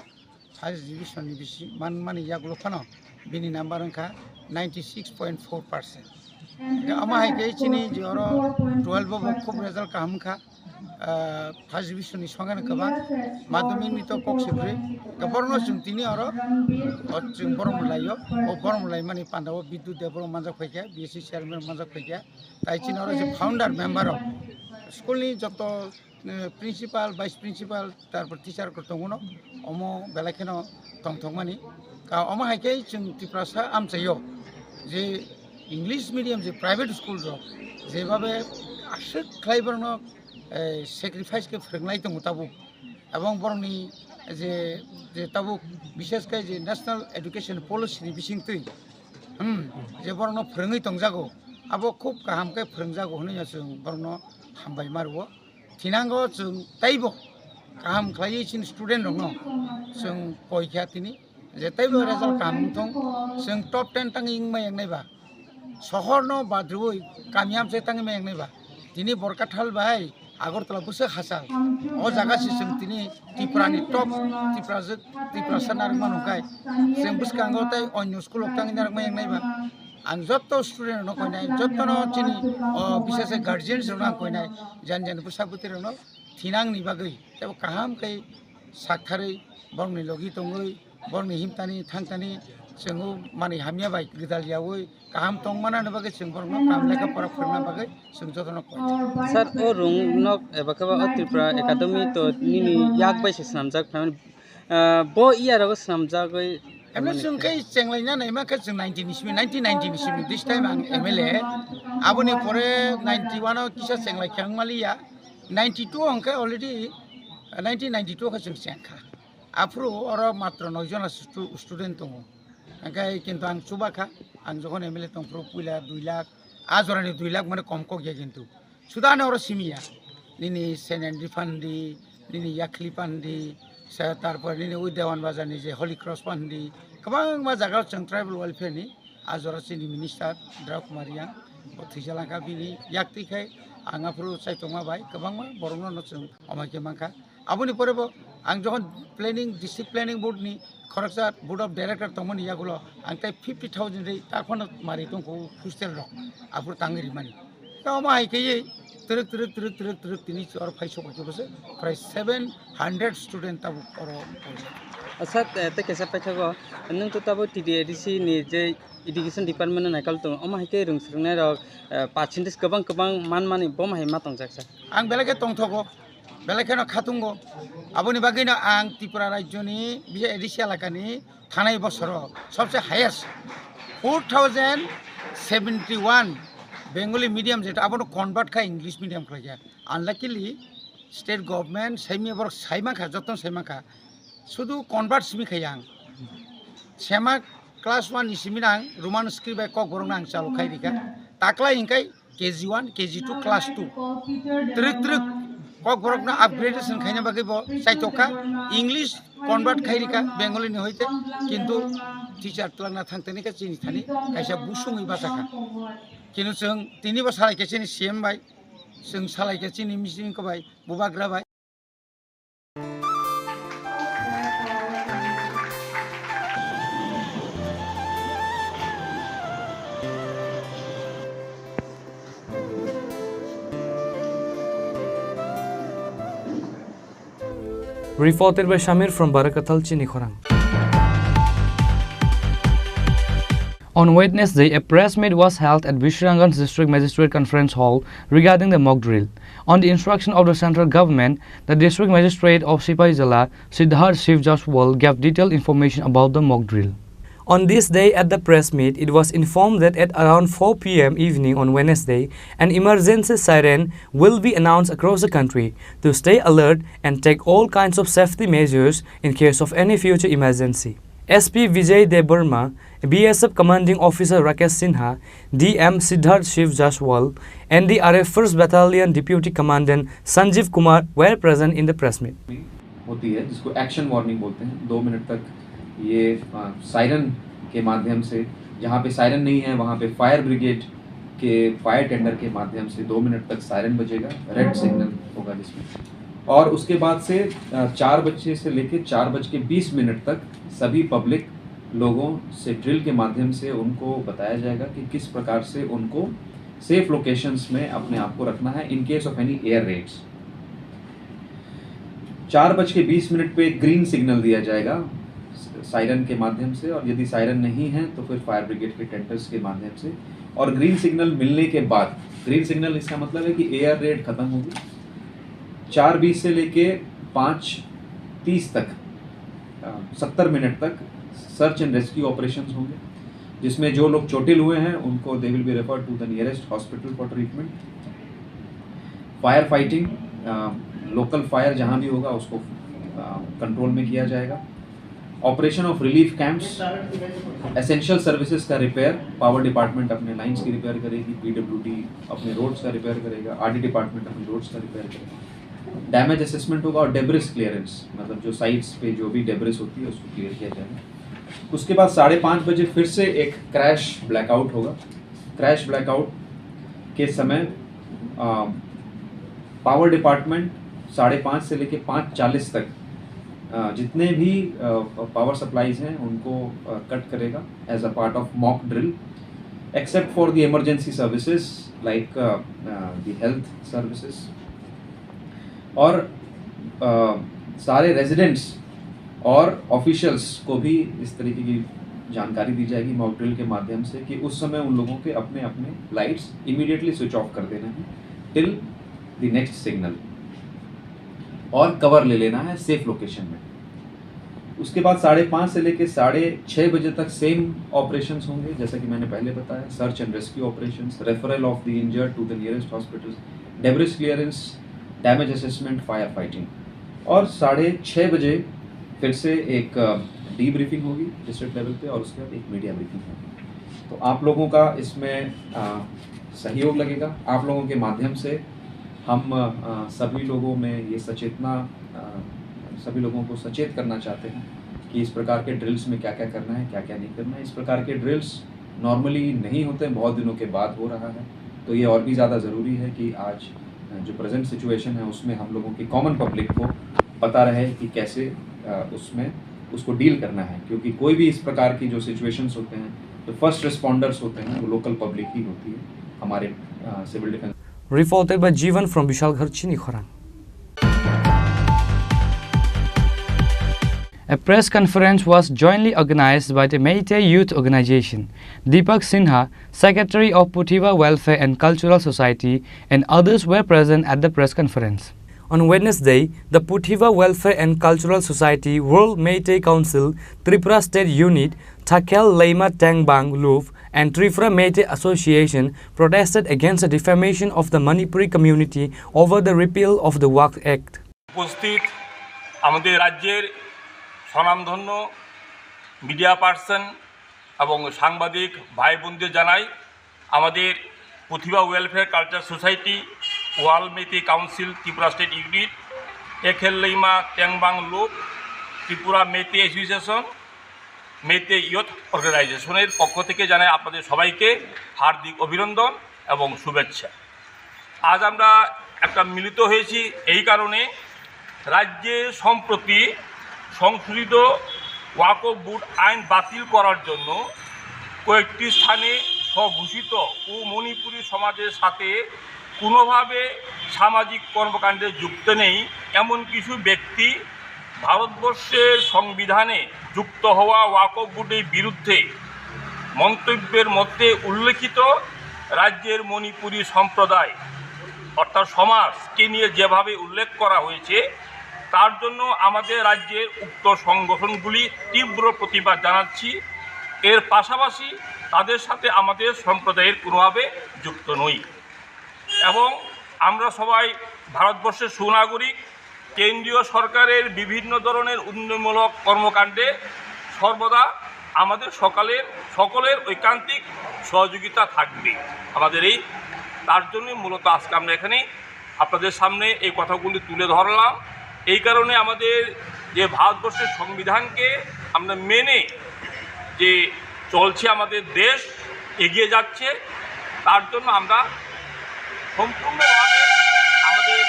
फार्स्ट डिविजन नि बिसि माने यागुलो फानो बिनि नाम्बार अंका 96.4%. अमा हाइके चिनि जरो 12 बो खूब रिजल्ट कामखा फार्स्ट डिविजन नि संगान कबा माध्यमिक नि तो पक्षिब्रे गबरनो जुंतिनि आरो जों बरमलायो ओ बरमलाय माने पान्दाव विद्युत देबबर्मा मानजा फैया बीएससी चेयरमैन मानजा फैया ताइ चिनि आरो जे फाउंडर मेंबर अफ स्कूल नि जतो प्रिंसिपाल वाइस प्रिंसिपाल तारपर टीचर को दङनो अमो बेलाखेनो तंथंमानि का अमो हाइके जों टिप्रासा आमचायो जे इंग्लिश मीडियम जे प्राइवेट स्कूल जो जेबाबे आसे क्लाइबरनो सेक्रिफाइस के फोरोंनाय दङ ताबु एवं बरनि जे ताबु विशेष के जे नेशनल एजुकेशन पॉलिसी नि बिसिंतै जे बरनो फोरोङै दंजागौ आबो खूब गाहाम के फोरोंजागौ होनया जों बरनो हामबाय मारवो थिनांगो जों ताइबो काम खालायै चिन स्टूडेंट दङ जों पयखा तिनि जे ताइबो रिजल्ट कामथं जों टप 10 तांग इंमाय नायबा शहरनो बाद्रुय कामियाम से तांग माय नायबा तिनि बरकाथाल बाय आगरतला बुसे हासाल ओ जागासि जों तिनि त्रिपुरानि टप त्रिपुरा सानार मानुकाय जों बुसकांगो ताइ अन्य स्कुल तांग नाय नायबा आं जत्तो स्टूडेंट न कोइनाय जत्तो न चिनि विशेष गार्जियन जों आं कोइनाय जान बुसाबुतिर न थिनांग नि बागै तब काहाम कै साथारै बरनि लगी दङै बरनि हिमतानि थांतानि जों माने हामिया बाय गदालियावै काहाम तंमाना न बागै जों बरनो काम लेखा परा फोरना बागै जों जत्तो न कोइ सर ओ रुंगनक एबाखबा त्रिपुरा एकाडेमी तो निनि याक बायसे सामजाक बो इयाराव सामजागै एमने जों कै चेंलायना नायमा के जों 1990 दिस टाइम आं एमएलए आबनि परे 91 आव किसा चेंलाय खांमालिया 92 अंके अलरेडी 1992 का जों चेंखा आफ्रो और मात्र 9 जन स्टूडेंट दङ अंकाय किन्तु आं सुबाखा आं जखन एमएलए दंफ्रो पुइला 2 लाख आजरानि 2 लाख माने कम गया किन्तु सुदाने और सिमिया निनि सेनेन्डि फान्डि निनि याखलि फान्डि तारपर निनि उद्यान बाजारनि जे हलि क्रस फान्डि गोबां मा जायगायाव जों ट्राइबल वेलफेयारनि आजरासिनि मिनिस्टार द्रा कुमारिया थैजालांखा बिनि याक्तिखाय आंगाफ्रो सायथमा बाय गोबां मा बरंनो जों अमायके मांखा आबुनि परेबो आं जखन प्लेनिंग डिस्ट्रिक्ट प्लेनिंग बोर्डनि खरकसा बोर्ड अफ डाइरेक्टर दंमोन यागुलो आं ताइ 50,000 रै ताखन मारि दंखौ हस्टेल रक आफुर तांगिरि मानि कामा हाइकेयै तरक तिनी और 500 के बसे प्राय 700 स्टूडेंट तब और अच्छा ते कैसे पैसागो नों तो तब टीडीएडीसी नि जे एजुकेशन डिपार्टमेंट नायकाल तो अमा हाइके रोंसरनाय र परसेंटेज गोबां मान मानि बम हाय मा तंजाक सर आं बेलेके तंथगो बेलेकेनो खातुंगो आबुनि बागैनो आं त्रिपुरा राज्यनि बे एडीसी एलाकानि थानाय बसर सबसे हाईएस्ट 4071 बेंगली मीडियम जेटा अब कन्वर्ट खा इंग्लिश मीडियम खाया अनलाकिली स्टेट गवर्नमेंट सैमी बर सैमाखा जतन सैमाखा शुद्ध कन्वर्ट सिमी खाया सेमा क्लास 1 निसिमिन आं रोमान स्क्रिप्ट बाय कक बरं आं चालु खायरिका ताकला इंकाय KG1 KG2 क्लास 2 त्रिक কক বরকনা আপগ্রেডেশন খাইনা বাকি ব চাইতকা इंग्लिश कन्भार्ट खाइरिका बेंगलिनि हইতে কিন্তু টিচার তলানা थांतनिका चिनि थानि खायसा बुसुङै बासाखा किन्तु जों तिनिबो सालायके चिनि सीएम बाय जों सालायके चिनि मिसिंखौ बाय बुबाग्रा बाय Reported by Shamir from Barakatal, Chini Khorang. On Wednesday, a press meet was held at Vishiranganj District Magistrate Conference Hall regarding the mock drill. On the instruction of the central government, the District Magistrate of Sipaijala, Siddharth Shiv Jaswal, gave detailed information about the mock drill. On this day at the press meet, it was informed that at around 4 p.m. evening on Wednesday, an emergency siren will be announced across the country to stay alert and take all kinds of safety measures in case of any future emergency. SP Vijay Deburma, BSF Commanding Officer Rakesh Sinha, DM Siddharth Shiv Jaswal, NDRF 1st Battalion Deputy Commandant Sanjeev Kumar were present in the press meet. होती है जिसको action warning बोलते हैं। 2 minute तक ये siren के माध्यम से, जहाँ पे सायरन नहीं है वहाँ पे फायर ब्रिगेड के फायर टेंडर के माध्यम से 2 मिनट तक सायरन बजेगा, रेड सिग्नल होगा जिसमें, और उसके बाद से 4 बजे से लेकर 4:20 तक सभी पब्लिक लोगों से ड्रिल के माध्यम से उनको बताया जाएगा कि किस प्रकार से उनको सेफ लोकेशंस में अपने आप को रखना है in case of any air Reds. 4:20 पे ग्रीन सिग्नल दिया जाएगा सायरन के माध्यम से, और यदि सायरन नहीं है तो फिर फायर ब्रिगेड के टेंडर्स के माध्यम से, और ग्रीन सिग्नल मिलने के बाद, ग्रीन सिग्नल इसका मतलब है कि एयर रेड खत्म होगी। 4:20 से लेके 5:30 तक 70 मिनट तक सर्च एंड रेस्क्यू ऑपरेशंस होंगे, जिसमें जो लोग चोटिल हुए हैं उनको they will be referred to the nearest hospital for treatment. Fire fighting, local fire जहां भी होगा उसको कंट्रोल में किया जाएगा। Operation of relief camps, essential services का रिपेयर, पावर डिपार्टमेंट अपने लाइंस की रिपेयर करेगी, पीडब्ल्यूडी अपने रोड्स का रिपेयर करेगा, आरडी डिपार्टमेंट अपने रोड्स का रिपेयर करेगा। डैमेज असेसमेंट होगा और डेब्रिस क्लियरेंस, मतलब जो साइट्स पे जो भी डेब्रिस होती है उसको क्लियर किया जाएगा। उसके बाद 5:30 बजे फिर से एक क्रैश ब्लैकआउट होगा। क्रैश ब्लैकआउट के समय पावर डिपार्टमेंट 5:30 से लेकर 5:40 तक जितने भी पावर सप्लाईज हैं उनको कट करेगा as a part of mock drill, except for the emergency services like the health services. और सारे रेजिडेंट्स और ऑफिशियल्स को भी इस तरीके की जानकारी दी जाएगी मॉक ड्रिल के माध्यम से कि उस समय उन लोगों के अपने अपने लाइट्स इमीडिएटली स्विच ऑफ कर देना है टिल द नेक्स्ट सिग्नल, और कवर ले लेना है सेफ लोकेशन में। उसके बाद 5:30 से लेकर 6:30 बजे तक सेम ऑपरेशंस होंगे जैसा कि मैंने पहले बताया, search and rescue operations, referral of the injured to the nearest hospitals, debris clearance, damage assessment, fire fighting. और 6:30 बजे फिर से एक डीब्रीफिंग होगी डिस्ट्रिक्ट लेवल पे, और उसके बाद एक मीडिया ब्रीफिंग होगी। तो आप लोगों का इसमें सहयोग लगेगा। आप लोगों के माध्यम से हम सभी लोगों में ये सभी लोगों को सचेत करना चाहते हैं कि इस प्रकार के ड्रिल्स में क्या क्या करना है, क्या क्या नहीं करना है। इस प्रकार के ड्रिल्स नॉर्मली नहीं होते, बहुत दिनों के बाद हो रहा है, तो ये और भी ज़्यादा ज़रूरी है कि आज जो प्रेजेंट सिचुएशन है उसमें हम लोगों की कॉमन पब्लिक को पता रहे कि कैसे उसमें उसको डील करना है, क्योंकि कोई भी इस प्रकार की जो सिचुएशंस होते हैं तो फर्स्ट रिस्पॉन्डर्स होते हैं वो लोकल पब्लिक ही होती है, हमारे civil defence. Reported by Jivan from Vishalghar, Chini Khorang. A press conference was jointly organized by the Meitei Youth Organization, Deepak Sinha, Secretary of Puthiva Welfare and Cultural Society, and others were present at the press conference. On Wednesday, the Puthiva Welfare and Cultural Society World Meitei Council, Tripura State Unit, Thakel Leima Tangbang Luf, and Tripura Meitei Association protested against the defamation of the Manipuri community over the repeal of the Waqf Act. উপস্থিত আমাদের রাজ্যের স্বনামধন্য media person এবং সাংবাদিক ভাই বোনদের জানাই আমাদের পুথিবা ওয়েলফেয়ার কালচার সোসাইটি ওয়াল মেতে কাউন্সিল ত্রিপুরা স্টেট ইউনিট, এখেলইমা টেংবাং লোক ত্রিপুরা মেতে অ্যাসোসিয়েশন, মেতে ইয়থ অর্গানাইজেশনের পক্ষ থেকে জানাই আপনাদের সবাইকে হার্দিক অভিনন্দন এবং শুভেচ্ছা। আজ আমরা একটা মিলিত হয়েছি এই কারণে, রাজ্যে সম্প্রতি সংশোধিত ওয়াকফ বোর্ড আইন বাতিল করার জন্য কয়েকটি স্থানে স্বঘোষিত ও মণিপুরী সমাজের সাথে কোনোভাবে সামাজিক কর্মকাণ্ডে যুক্ত নেই এমন কিছু ব্যক্তি ভারতবর্ষের সংবিধানে যুক্ত হওয়া ওয়াকফ বোর্ডের বিরুদ্ধে মন্তব্যের মধ্যে উল্লেখিত রাজ্যের মণিপুরী সম্প্রদায় অর্থাৎ সমাজকে নিয়ে যেভাবে উল্লেখ করা হয়েছে, তার জন্য আমাদের রাজ্যের উক্ত সংগঠনগুলি তীব্র প্রতিবাদ জানাচ্ছি। এর পাশাপাশি তাদের সাথে আমাদের সম্প্রদায়ের কোনোভাবে যুক্ত নই এবং আমরা সবাই ভারতবর্ষের সুনাগরিক। কেন্দ্রীয় সরকারের বিভিন্ন ধরনের উন্নয়নমূলক কর্মকাণ্ডে সর্বদা আমাদের সকলের ঐকান্তিক সহযোগিতা থাকবে আমাদের এই। তার জন্যই মূলত আজকে আমরা এখানে আপনাদের সামনে এই কথাগুলি তুলে ধরলাম। এই কারণে আমাদের যে ভারতবর্ষের সংবিধানকে আমরা মেনে যে চলছে, আমাদের দেশ এগিয়ে যাচ্ছে, তার জন্য আমরা সম্পূর্ণভাবে আমাদের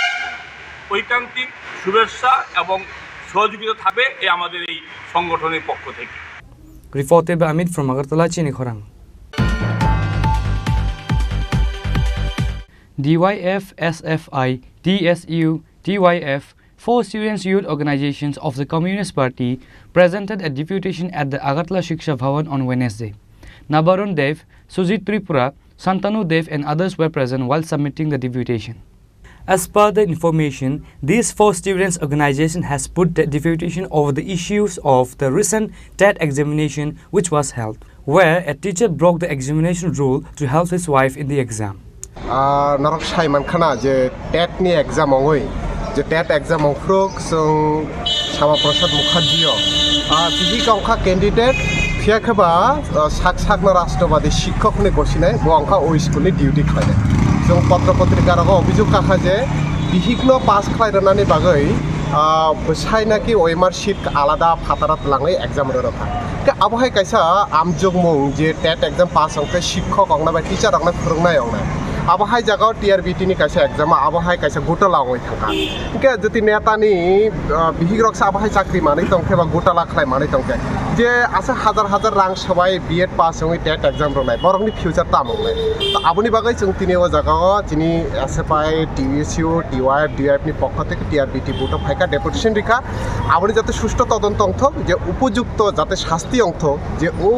ঐকান্তিক শুভেচ্ছা এবং সহযোগিতা থাকবে এই আমাদের এই সংগঠনের পক্ষ থেকে। Reported by Amit from Agartala, Chini Khorang. DYF, SFI, TSU, TYF, 4 students' youth organizations of the Communist Party presented a deputation at the Agartala Shiksha Bhavan on Wednesday. Nabarun Dev, Sujit Tripura, Santanu Dev and others were present while submitting the deputation. As per the information, these 4 students' organization has put the deputation over the issues of the recent TET examination which was held, where a teacher broke the examination rule to help his wife in the exam. Narok Shaiman Khana, the TET ni exam ongoi, the TET exam ongkrok, so Sama Prasad Mukherjee, Tiji Kongkha candidate, Fiakaba, Sakna Rashtrabadi Shikhok ni Goshine, Bongkha O school ni duty khane. जों पत्र पत्रिकाराव अभियोग काखा जे बिहिग्न पास खालायनानै बागै बसायनाखि OMR sheet आलादा फातारात लाङै exam रथा के आबहाय कायसा आमजोग मुं जे TET exam पास अंके शिक्षक अंगना बा टीचर अंगना फोरोंनाय अंगना आबहाय जागाव टीआरबीटी नि कायसा एग्जाम आबहाय कायसा गोटला अंगै थांका के जति नेतानि बिहिग्रक्स आबहाय चाकरि मानै तंखे बा गोटला खालाय मानै तंखे जे आसा हजार हजार रां सबाय बीएड पास अंगै टेट एग्जाम रनाय बरंनि फ्यूचर तामंनाय तो आबुनि बागै जों तिनि ओ जागाव जिनि एसएफआई टीएसयू टीवाईएफ डीआईएफ नि पक्ष থেকে टीआरबीटी बोर्ड फाइका डेपुटेशन रिखा आबुनि जाते सुष्ठु तदন্ত अंथक जे उपयुक्त जाते शास्ति अंथक जे ओ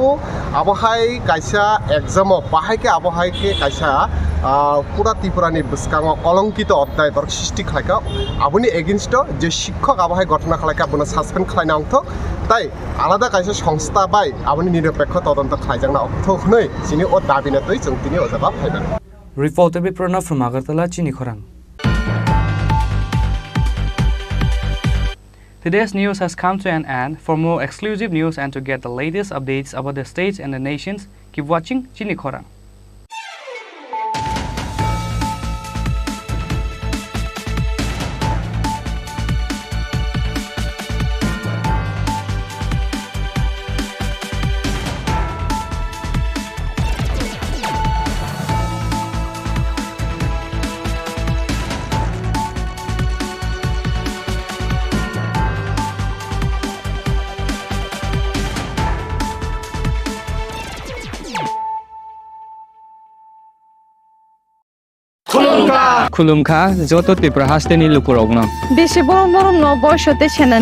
आबहाय कायसा एग्जाम बाहायके आबहायके कायसा पुरा त्रिपुरानि बस्कांग कलंकित अध्याय बर सृष्टि खालायका आबुनि एगेन्स्ट जे शिक्षक आबहाय घटना खालायका बुना सासपेन्ड खालायना अंथक ताई आलादा कायसा संस्था बाय आबुनि निरपेक्ष तदন্ত खालायजांना अंथक नै जिनि ओ दाबिना तै जों तिनि ओ जागा फायबाय। Reported by Pranav from Agartala, Chini Khorang. Today's news has come to an end. For more exclusive news and to get the latest updates about the states and the nations, keep watching Chini Khorang. खुलुमखा जत त्रिपुरा हास्टेनि लुकुरावनो बेसे बरम बरम न बयसते सेना